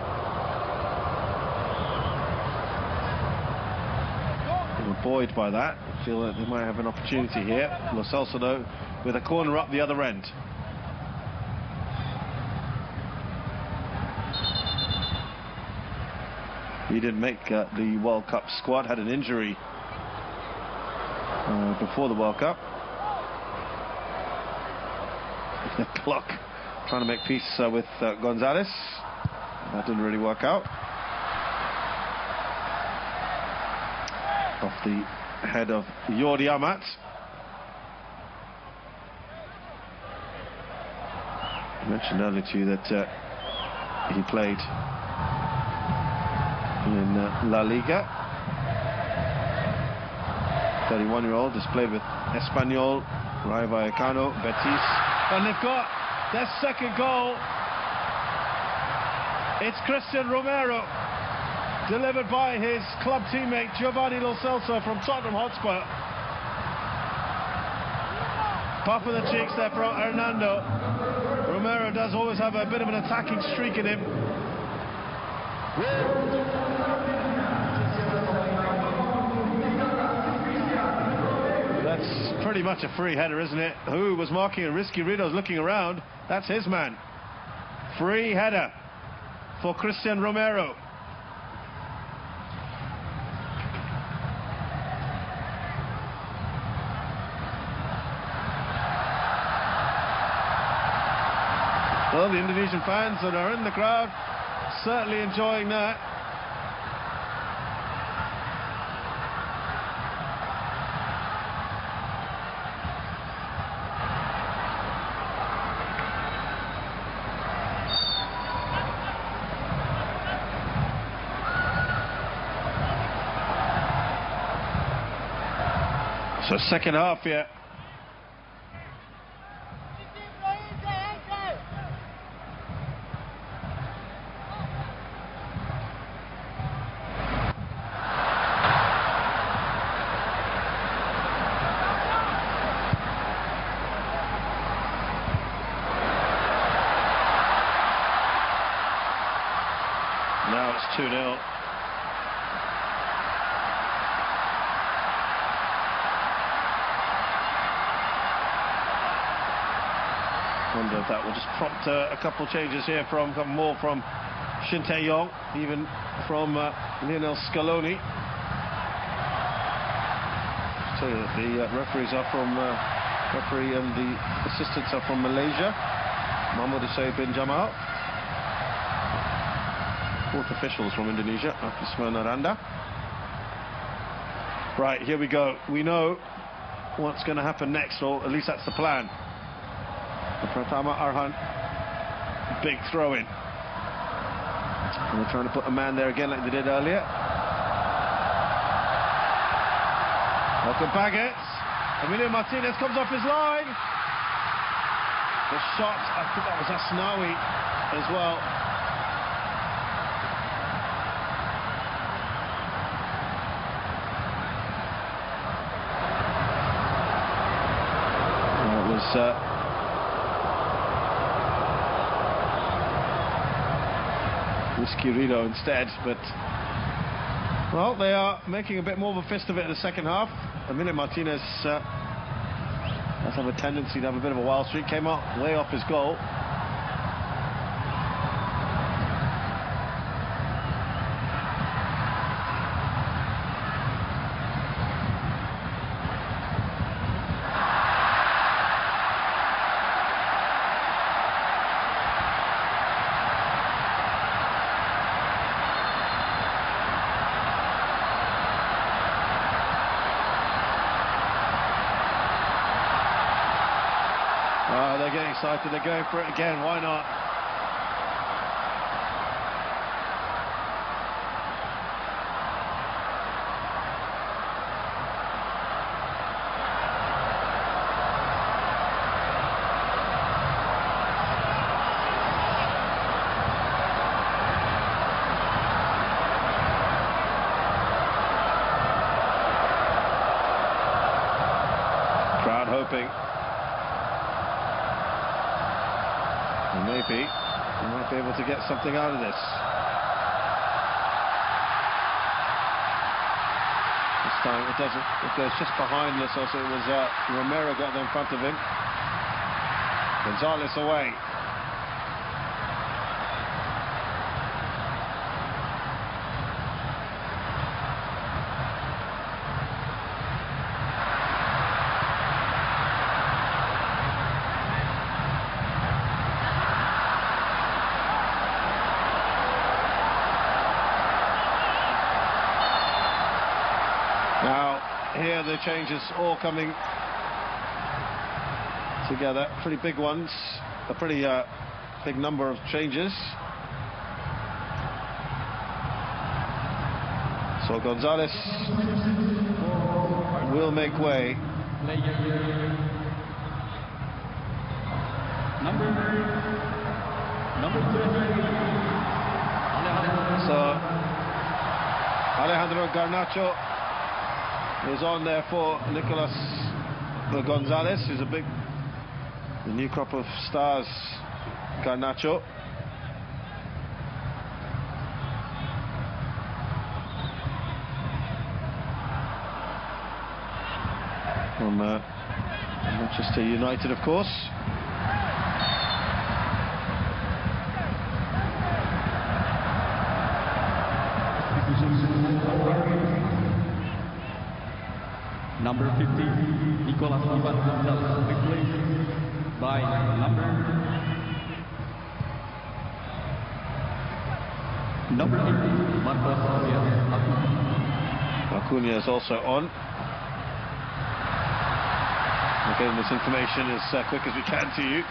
buoyed by that. Feel that they might have an opportunity here. Lo Celso, though, with a corner up the other end. He didn't make the World Cup squad, had an injury before the World Cup. The clock trying to make peace with Gonzalez. That didn't really work out. Off the head of Jordi Amat. I mentioned earlier to you that he played in La Liga. 31-year-old has played with Espanyol, Rayo Vallecano, Betis, and they've got their second goal. It's Christian Romero, delivered by his club teammate Giovanni Lo Celso from Tottenham Hotspur. Puff of the cheeks there for Hernando. Romero does always have a bit of an attacking streak in him. That's pretty much a free header, isn't it? Who was marking a risky Rido's looking around. That's his man. Free header for Christian Romero. Well, the Indonesian fans that are in the crowd certainly enjoying that. So second half here. Now it's 2-0. Wonder if that will just prompt a couple changes here from more from Shin Tae-yong, even from Lionel Scaloni. So the referees are from referee and the assistants are from Malaysia. Mahmud Hussein bin Jamal. Fourth officials from Indonesia, Akisman Aranda. Right, here we go. We know what's going to happen next, or at least that's the plan. The Pratama Arhan, big throw in. And they're trying to put a man there again like they did earlier. Welcome Baggett. Emilio Martinez comes off his line. The shot, I think that was Asnawi as well. It was risky Rido instead, but well, they are making a bit more of a fist of it in the second half. Emilio Martinez does have a tendency to have a bit of a wild streak. Came out way off his goal. They're getting excited, they're going for it again, why not? Crowd hoping. And maybe we might be able to get something out of this. This time it doesn't. It goes just behind us. Also, it was Romero got there in front of him. Gonzalez away. Now, here the changes all coming together. Pretty big ones. A pretty big number of changes. So Gonzalez will make way. So Alejandro Garnacho is on there for Nicolas Gonzalez, who's the new crop of stars, Garnacho. from Manchester United, of course. Number 50, Nicolas Ivan Gonzalez, replaced by number 8, Marcos Acuna is also on. We're getting this information as quick as we can to you.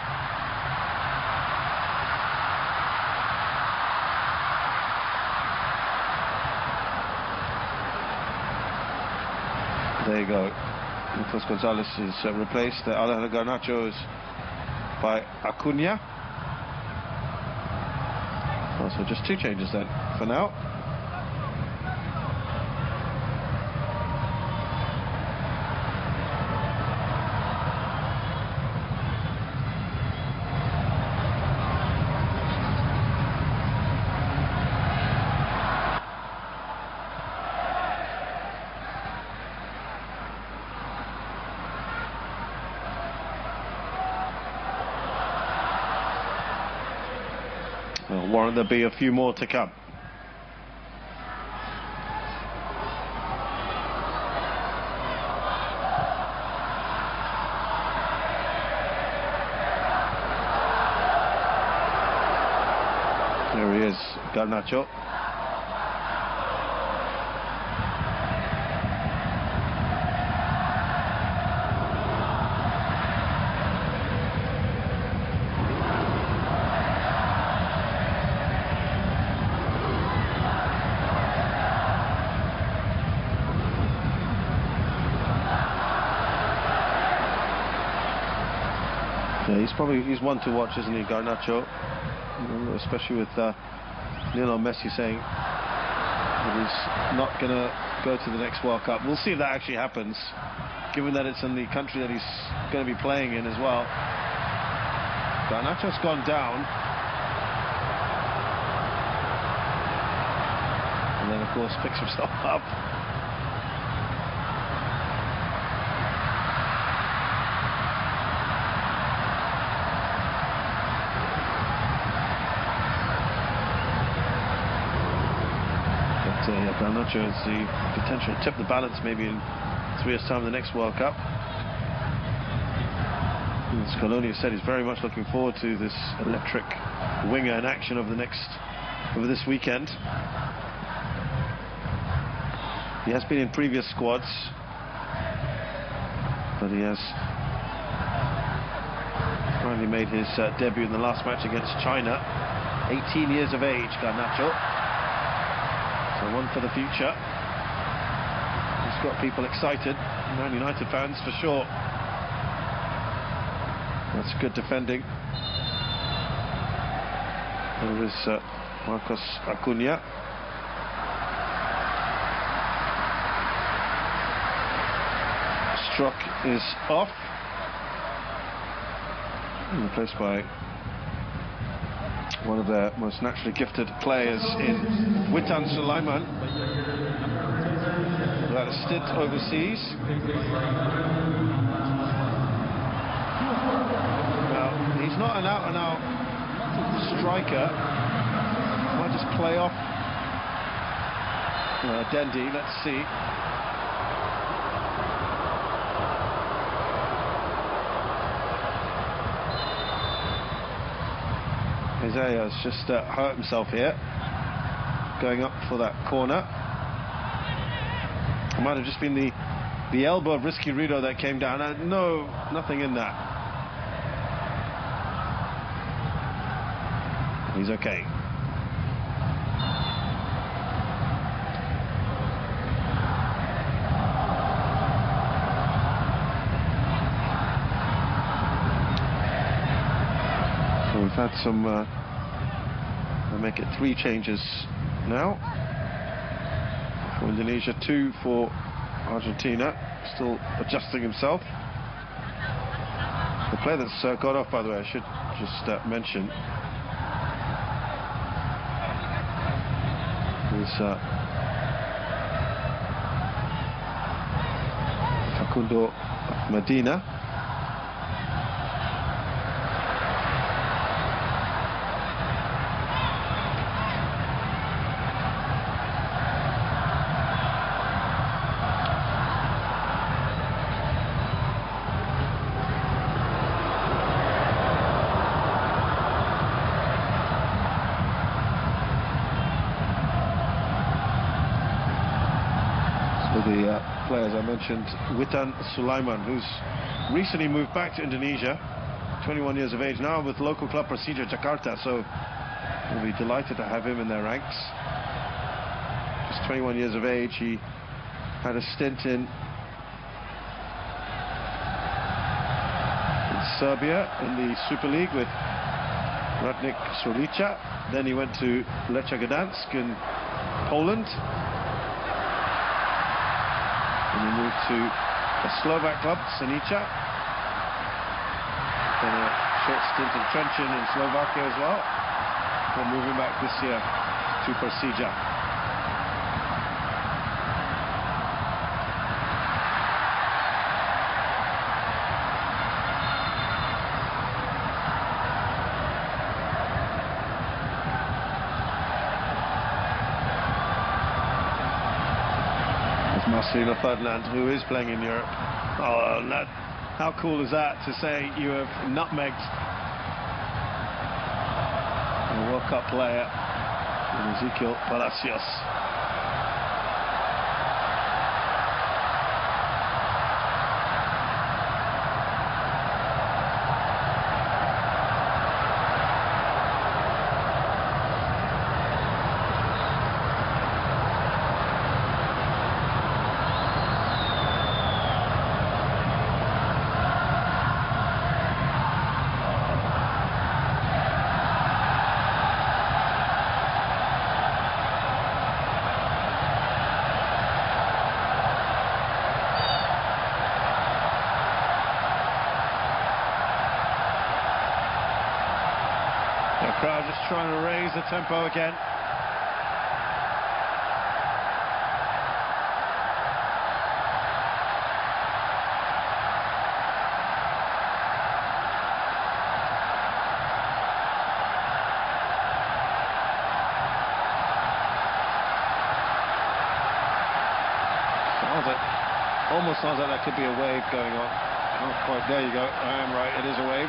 There you go. Nicolas Gonzalez is replaced. Alejandro Garnacho is by Acuna. So just two changes then for now. Warrant there be a few more to come. There he is, Garnacho. Yeah, he's one to watch, isn't he, Garnacho? Especially with Lionel Messi saying that he's not going to go to the next World Cup. We'll see if that actually happens, given that it's in the country that he's going to be playing in as well. Garnacho's gone down. And then, of course, picks himself up. Garnacho has the potential to tip the balance maybe in 3 years' time in the next World Cup. Scaloni has said he's very much looking forward to this electric winger in action over this weekend. He has been in previous squads, but he has finally made his debut in the last match against China. 18 years of age, Garnacho. So one for the future. He's got people excited, Man United fans for sure. That's good defending. There is Marcos Acuna. Struck is off. Replaced by one of their most naturally gifted players in Witan Sulaiman, who had a stint overseas. Now, he's not an out-and-out striker. Might just play off Dendi, let's see. Isaiah has just hurt himself here, going up for that corner. It might have just been the elbow of Risky Rido that came down. No, nothing in that. He's okay. So we've had some, we'll make it 3 changes now. For Indonesia, 2 for Argentina, still adjusting himself. The player that's got off, by the way, I should just mention, is Kundo Medina. The players I mentioned, Witan Sulaiman, who's recently moved back to Indonesia, 21 years of age now, with local club Persija Jakarta, so we'll be delighted to have him in their ranks. Just 21 years of age. He had a stint in Serbia in the Super League with Radnik Solica. Then he went to Lech Gdansk in Poland. And he moved to a Slovak club, Senica. Then a short stint in Trenčín in Slovakia as well. Before moving back this year to Persija. Marcelo Ferdinand, who is playing in Europe. Oh, how cool is that to say you have nutmegged a World Cup player in Ezequiel Palacios. The crowd just trying to raise the tempo again. Almost sounds like that could be a wave going on. Not quite. There you go. I am right. It is a wave.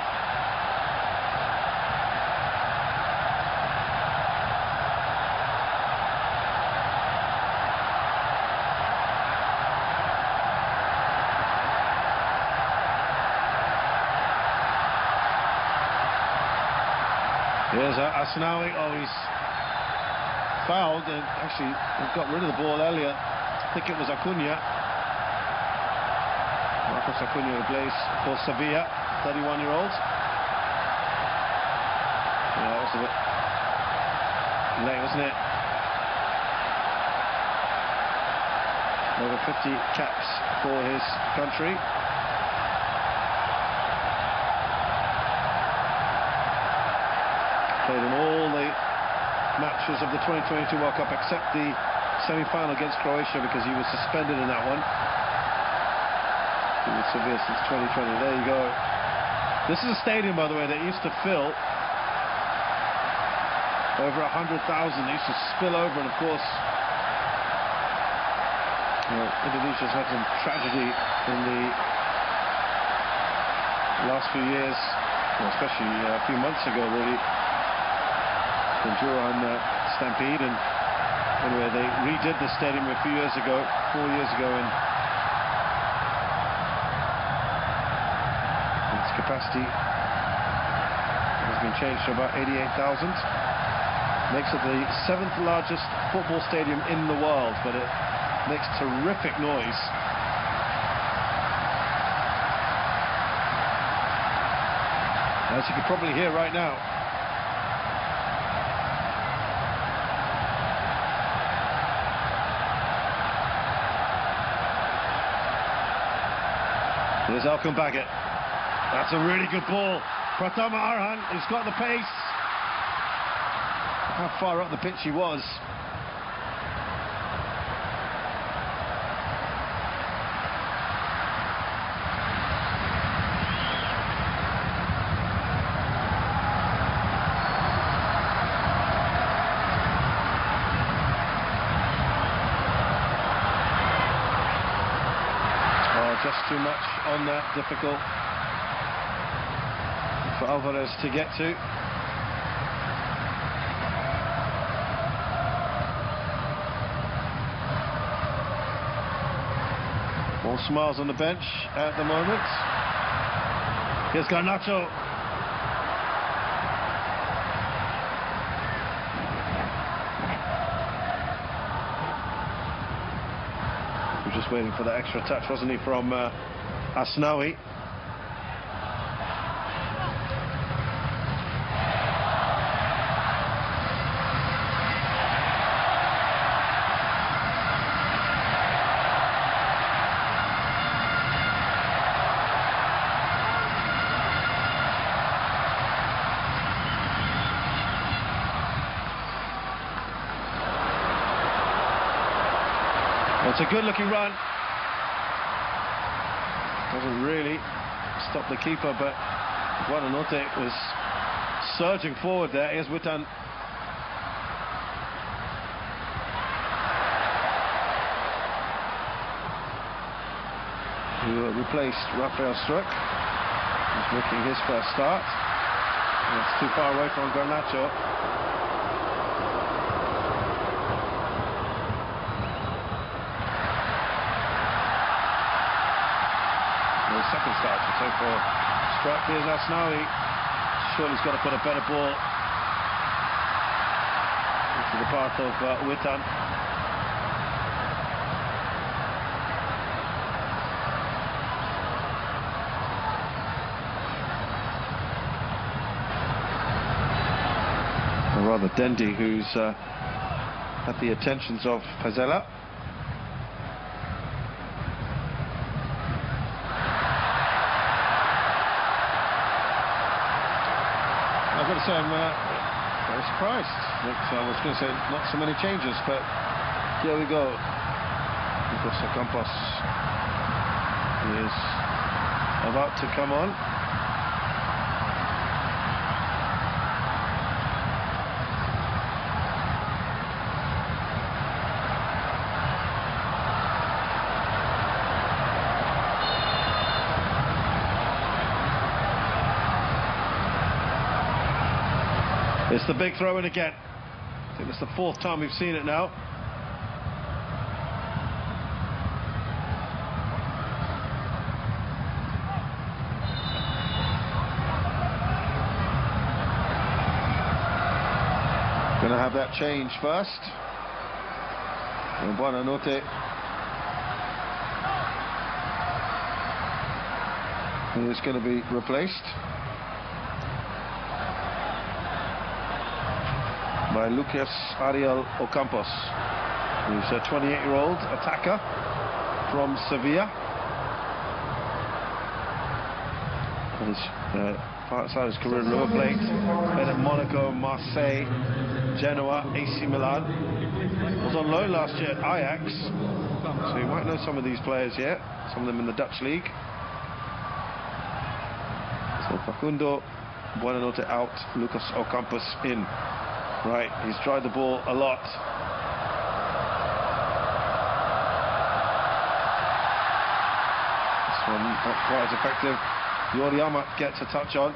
Here's Asnawi. Oh, he's fouled, and actually got rid of the ball earlier. I think it was Acuna. Marcos Acuna, who plays for Sevilla, 31-year-old. Yeah, that was a bit late, wasn't it? Over 50 caps for his country. Played in all the matches of the 2022 World Cup except the semi-final against Croatia, because he was suspended in that one. He was Sevilla since 2020. There you go. This is a stadium, by the way, that used to fill over 100,000. They used to spill over, and of course, Indonesia's had some tragedy in the last few years, especially a few months ago, really. The Juara stampede, and anyway, they redid the stadium a few years ago, 4 years ago, and its capacity has been changed to about 88,000. Makes it the 7th largest football stadium in the world, but it makes terrific noise. As you can probably hear right now. Here's Elkan Baggett. That's a really good ball. Pratama Arhan, who's got the pace. How far up the pitch he was. too much on that, difficult for Alvarez to get to. All smiles on the bench at the moment. Here's Garnacho. He was just waiting for the extra touch, wasn't he, from Asnawi. It's a good-looking run. Doesn't really stop the keeper, but Buonanotte was surging forward there. Here's Witan. Who replaced Rafael Struck. He's making his first start. It's too far away from Garnacho. Second start to take for Struck. Here's Asnawi. Surely he's got to put a better ball into the path of Witan. Or rather Dendi, who's had the attentions of Pazella. I've got to say I'm very surprised. I was going to say not so many changes, but here we go. Lucas Ocampos is about to come on. It's the big throw in again. I think it's the fourth time we've seen it now. Going to have that change first. And Buonanotte is going to be replaced by Lucas Ariel Ocampos, who's a 28-year-old attacker from Sevilla. He's outside his career in River Plate, played at Monaco, Marseille, Genoa, AC Milan. Was on loan last year at Ajax, so you might know some of these players yet, some of them in the Dutch league. So Facundo, Buonanotte out, Lucas Ocampos in. Right, he's tried the ball a lot. This one not quite as effective. Yoriyama gets a touch on.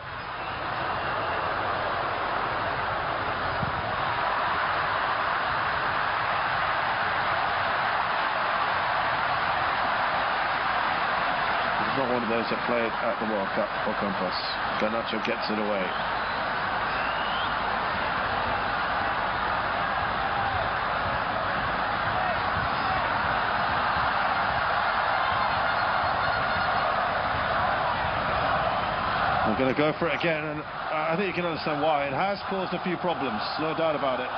He's not one of those that played at the World Cup, Ocampos. Garnacho gets it away. Going to go for it again, and I think you can understand why. It has caused a few problems, no doubt about it.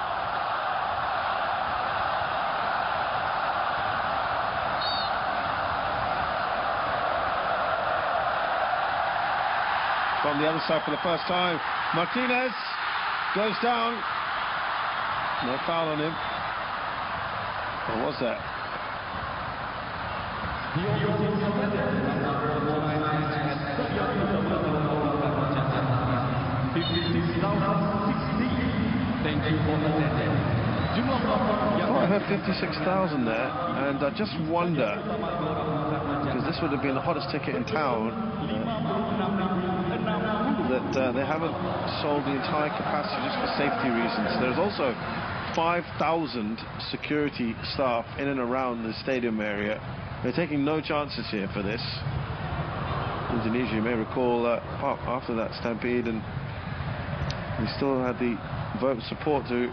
From the other side for the first time, Martinez goes down. No foul on him. What was that? Thank you for attending. Jumlah penonton yang I heard 56,000 there, and I just wonder, because this would have been the hottest ticket in town, that they haven't sold the entire capacity just for safety reasons. There's also 5,000 security staff in and around the stadium area. They're taking no chances here for this. Indonesia, you may recall, after that stampede, and we still had the vote of support to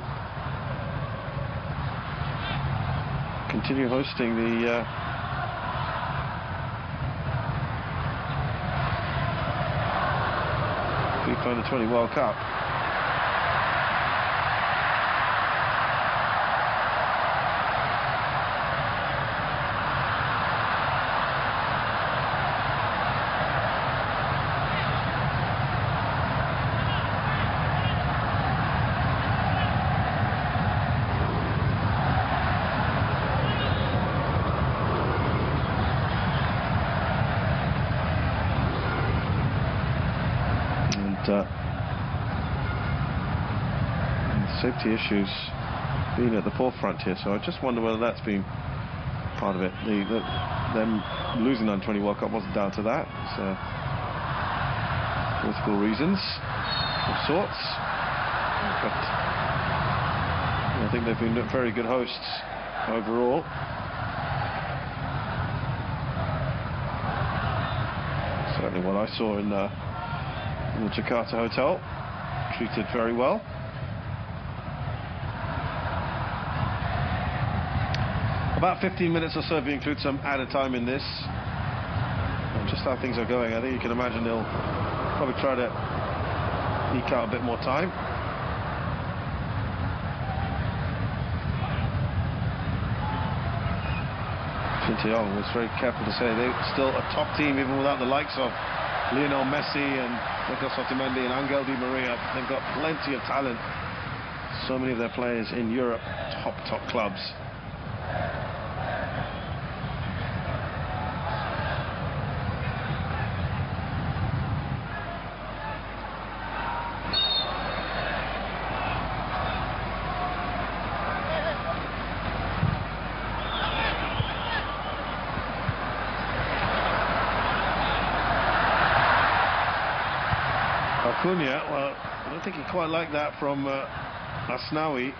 continue hosting the FIFA Under-20 World Cup. Safety issues being at the forefront here, so I just wonder whether that's been part of it. Them losing the Under-20 World Cup wasn't down to that. It's political reasons of sorts, but I think they've been very good hosts overall. Certainly what I saw in the Jakarta hotel, treated very well. About 15 minutes or so if you include some added time in this. And just how things are going, I think you can imagine they'll probably try to eke out a bit more time. Shin-Tae-yong was very careful to say they're still a top team even without the likes of Lionel Messi and Nicolas Otamendi and Angel Di Maria. They've got plenty of talent. So many of their players in Europe, top clubs. Acuna, well, I don't think he quite liked that from Asnawi.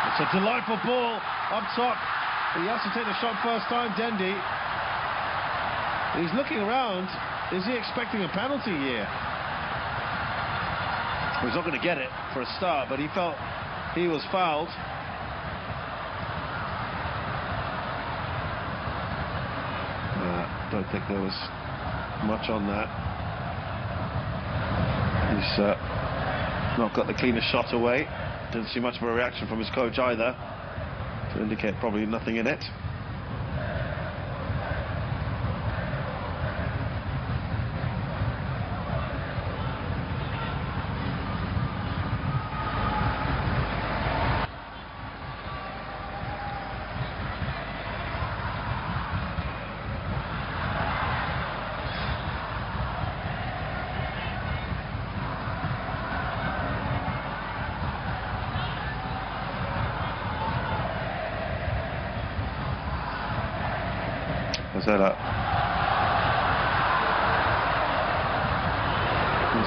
It's a delightful ball up top. He has to take the shot first time, Dendi. He's looking around. Is he expecting a penalty here? He's not going to get it for a start, but he felt he was fouled. I don't think there was much on that. He's not got the cleanest shot away. Didn't see much of a reaction from his coach either, to indicate probably nothing in it.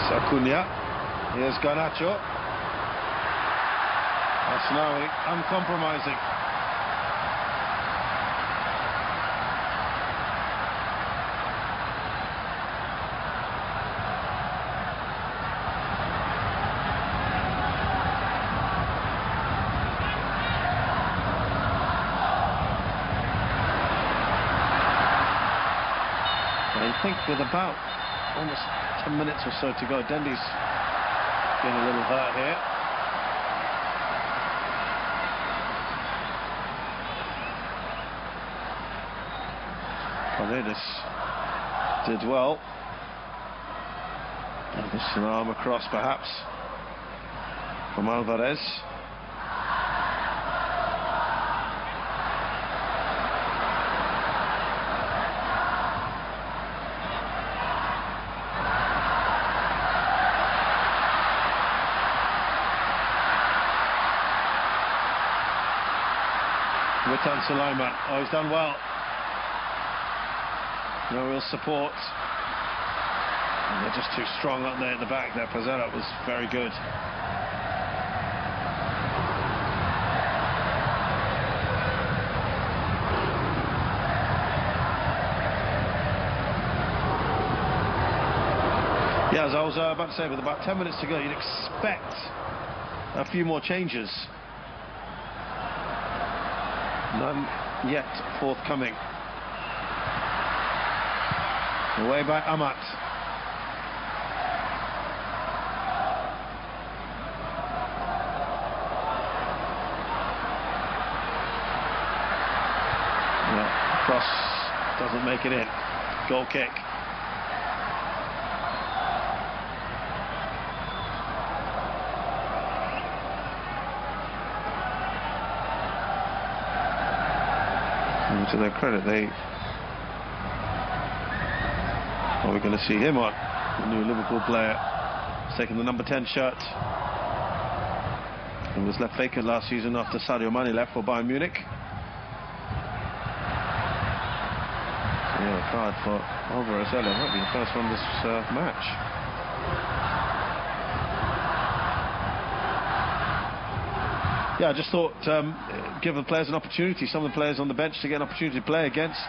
Acuna, here's Garnacho. Asnawi, uncompromising. I think with about almost 10 minutes or so to go, Dendi's getting a little hurt here. Paredes did well. Just an arm across perhaps from Alvarez. Sultan Sulaiman. Oh, he's done well. No real support. And they're just too strong, aren't they, at the back there? Pazera was very good. Yeah, as I was about to say, with about 10 minutes to go, you'd expect a few more changes. None yet forthcoming. Away by Amat. Yeah, cross doesn't make it in. Goal kick. To their credit, we're going to see him on, the new Liverpool player. He's taking the number 10 shirt. It was left vacant last season after Sadio Mane left for Bayern Munich. So yeah, a card for Alvarez. Might be the first one this match. Yeah, I just thought give the players an opportunity, some of the players on the bench, to get an opportunity to play against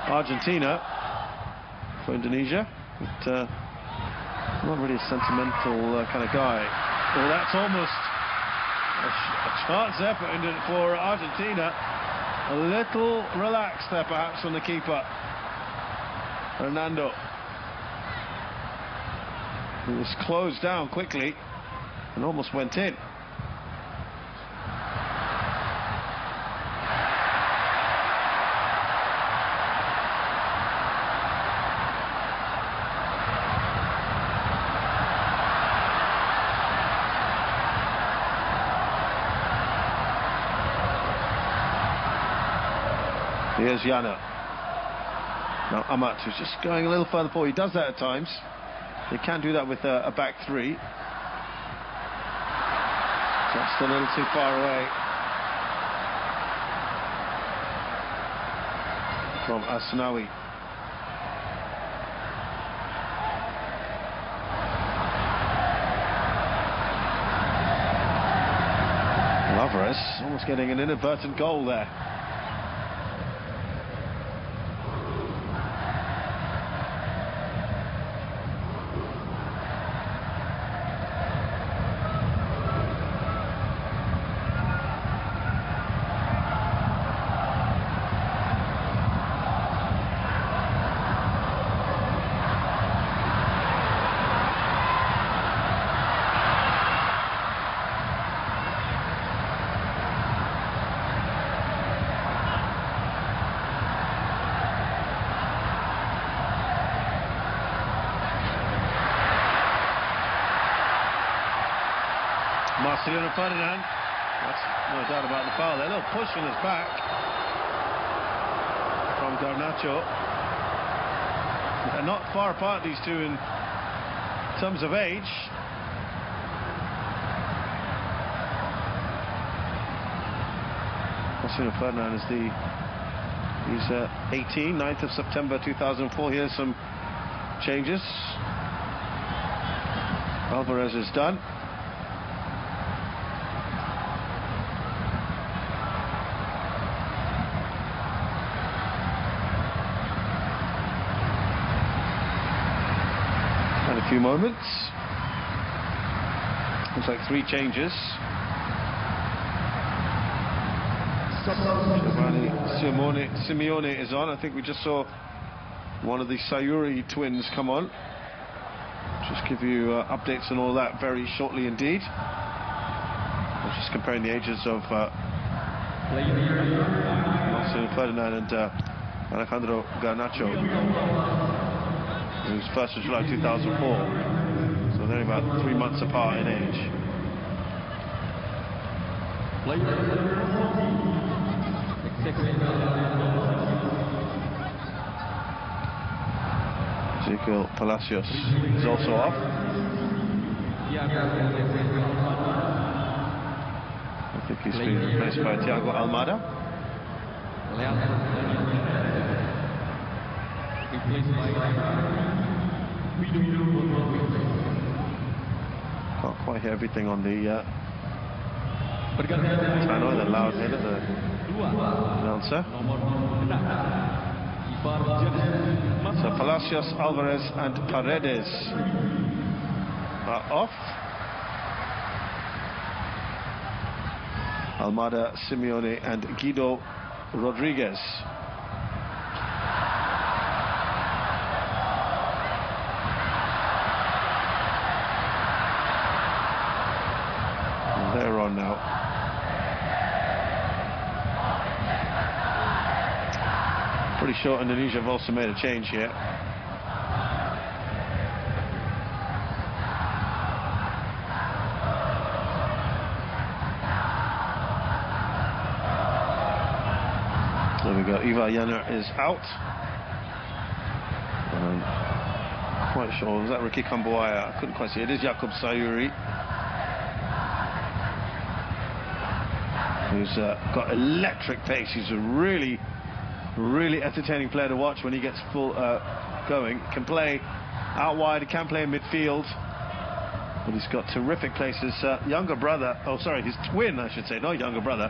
Argentina for Indonesia. But not really a sentimental kind of guy. Well, that's almost a chance there for Argentina. A little relaxed there perhaps from the keeper, Hernando. He was closed down quickly and almost went in. Here's Yana. Now Amat, who's just going a little further forward. He does that at times. He can do that with a back three. Just a little too far away from Asnawi. Alvarez almost getting an inadvertent goal there. Marcelino Ferdinand, that's no doubt about the foul there. A little push on his back from Garnacho. They're not far apart, these two, in terms of age. Marcelino Ferdinand is he's 18, 9th of September 2004. Here's some changes. Alvarez is done. A few moments. Looks like 3 changes. Simeone is on. I think we just saw one of the Sayuri twins come on. Just give you updates on all that very shortly indeed. I'm just comparing the ages of Marcelino Ferdinand and Alejandro Garnacho. It was 1st of July 2004, so they're about 3 months apart in age. Ezequiel Palacios is also off. I think he's been replaced by Thiago Almada. replaced by Can't quite hear everything on the bergantian I know the loud head of the announcer. nomor 6 So Palacios, Alvarez and Paredes are off. Almada, Simeone and Guido Rodriguez. And they're on now. Pretty sure Indonesia have also made a change here. There we go. Iva Janner is out. Quite sure. Was that Ricky Kambuaya? I couldn't quite see. It is Jakub Sayuri, who's got electric pace. He's a really entertaining player to watch when he gets full going. Can play out wide. He can play in midfield. But he's got terrific pace. His younger brother, oh sorry, his twin, I should say, not younger brother.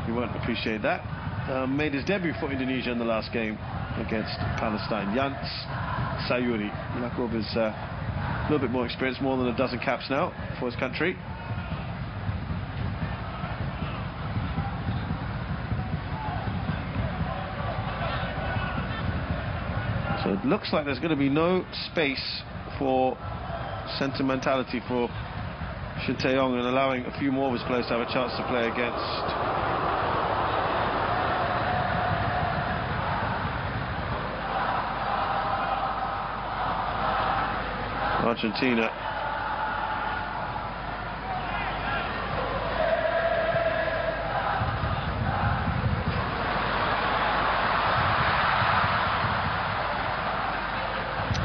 You won't appreciate that. Made his debut for Indonesia in the last game against Palestine. Jans Sayuri. Jakub is a little bit more experienced, more than a dozen caps now for his country. So it looks like there's going to be no space for sentimentality for Shin Tae-yong, and allowing a few more of his players to have a chance to play against Argentina.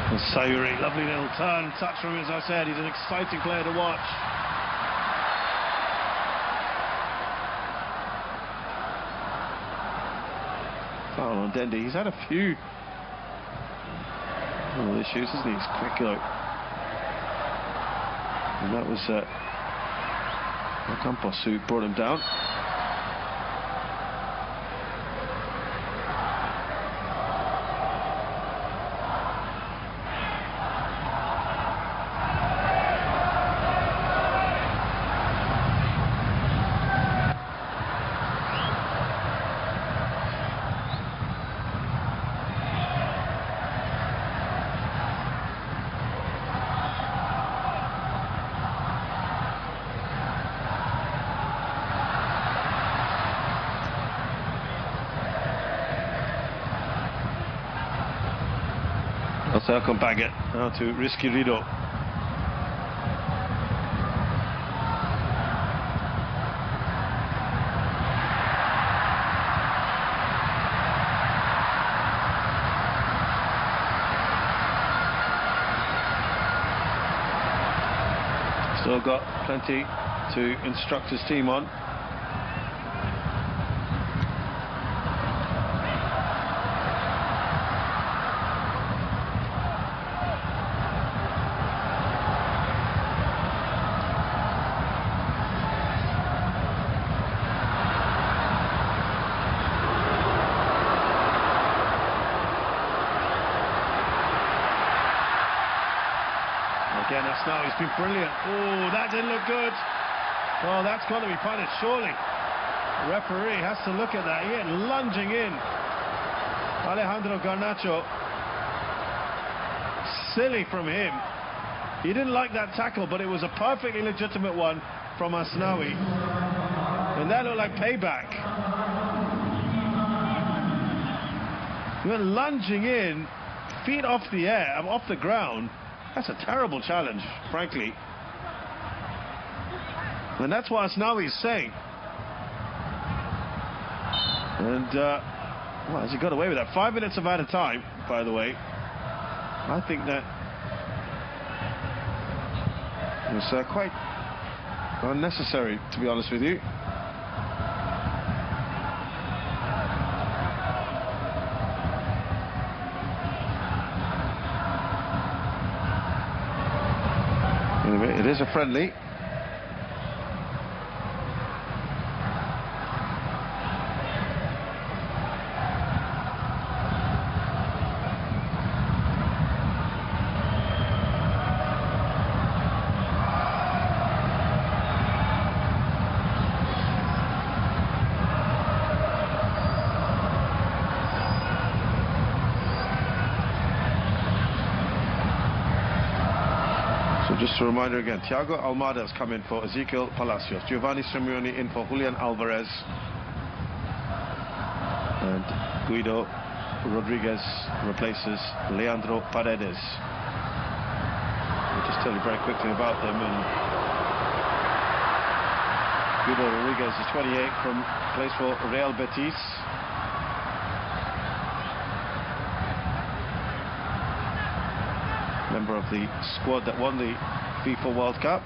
And Sayuri, lovely little turn, touch from him, as I said. He's an exciting player to watch. Foul on Dendi. He's had a few little issues, hasn't he? He's quick though. And that was Campos who brought him down. Circle Baggett now to Rizky Rido. Still got plenty to instruct his team on. Again, Asnawi has been brilliant. Oh, that didn't look good. Well, that's got to be punished, surely. The referee has to look at that. He went lunging in. Alejandro Garnacho. Silly from him. He didn't like that tackle, but it was a perfectly legitimate one from Asnawi. And that looked like payback. He went lunging in, feet off the air, off the ground. That's a terrible challenge, frankly. And that's what Asnawi is saying. And, well, has he got away with that? 5 minutes of added time, by the way. I think that was quite unnecessary, to be honest with you. It is a friendly. Just a reminder again, Thiago Almada has come in for Ezequiel Palacios, Giovanni Simeone in for Julian Alvarez, and Guido Rodriguez replaces Leandro Paredes. I'll just tell you very quickly about them. And Guido Rodriguez is 28, plays for Real Betis. Member of the squad that won the FIFA World Cup.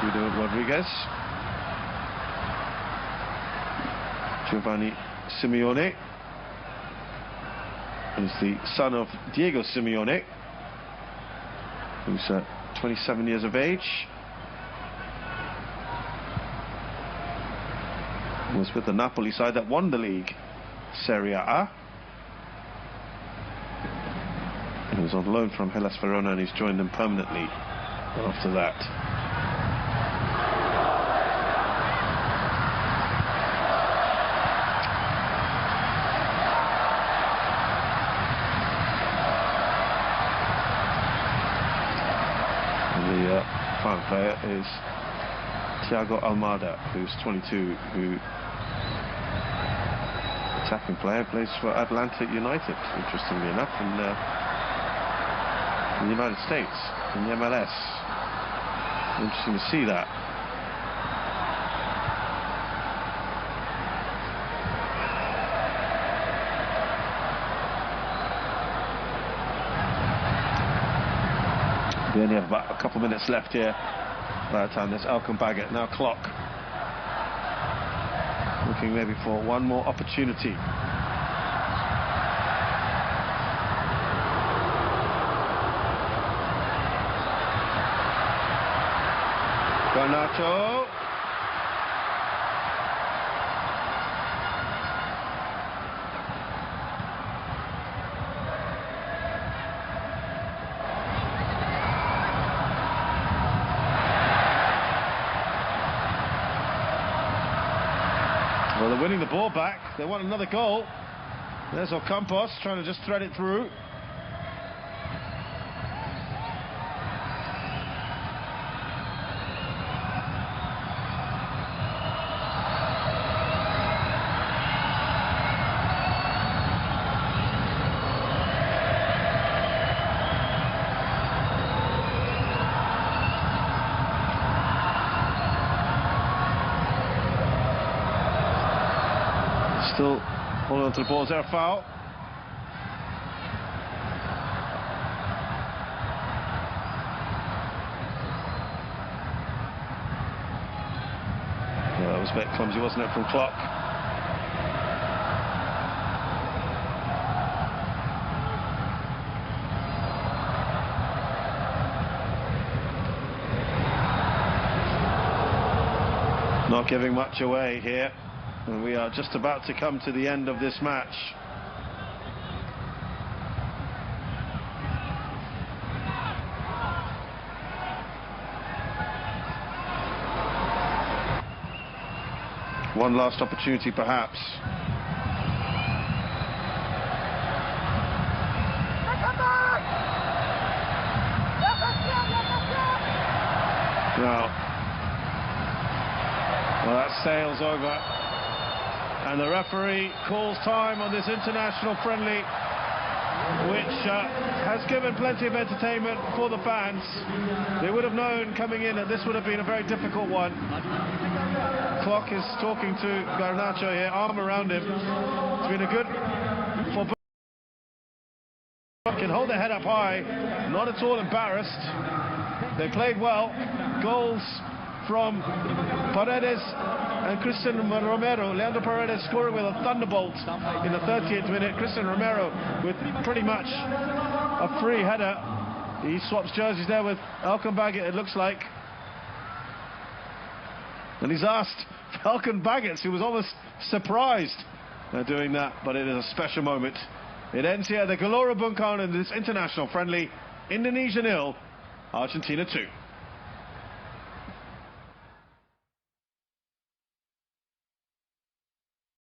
Guido Rodriguez. Giovanni Simeone is the son of Diego Simeone, who's 27 years of age. Was with the Napoli side that won the league, Serie A. He was on loan from Hellas Verona and he's joined them permanently after that. And the final player is Thiago Almada, who's 22, who attacking player, plays for Atlanta United, interestingly enough, and in the United States, in the MLS. Interesting to see that. We only have about a couple of minutes left here. By the time there's Elkan Baggett, now clock. Looking maybe for one more opportunity. Garnacho. Well, they're winning the ball back. They want another goal. There's Ocampos trying to just thread it through. Still holding on to the ball. Is there a foul? Yeah, that was a bit clumsy, wasn't it, from Klopp? Not giving much away here. And we are just about to come to the end of this match. One last opportunity, perhaps. Now, well, that sails over. And the referee calls time on this international friendly, which has given plenty of entertainment for the fans. They would have known coming in that this would have been a very difficult one. Clock is talking to Garnacho here, arm around him. It's been a good for can hold their head up high, not at all embarrassed. They played well. Goals from Paredes and Christian Romero. Leandro Paredes scoring with a thunderbolt in the 30th minute. Christian Romero with pretty much a free header He swaps jerseys there with Falcon Baggett, it looks like. And he's asked Falcon Baggett, who was almost surprised doing that, but it is a special moment. It ends here, the Gelora Bung in this international friendly. Indonesia 0, Argentina 2.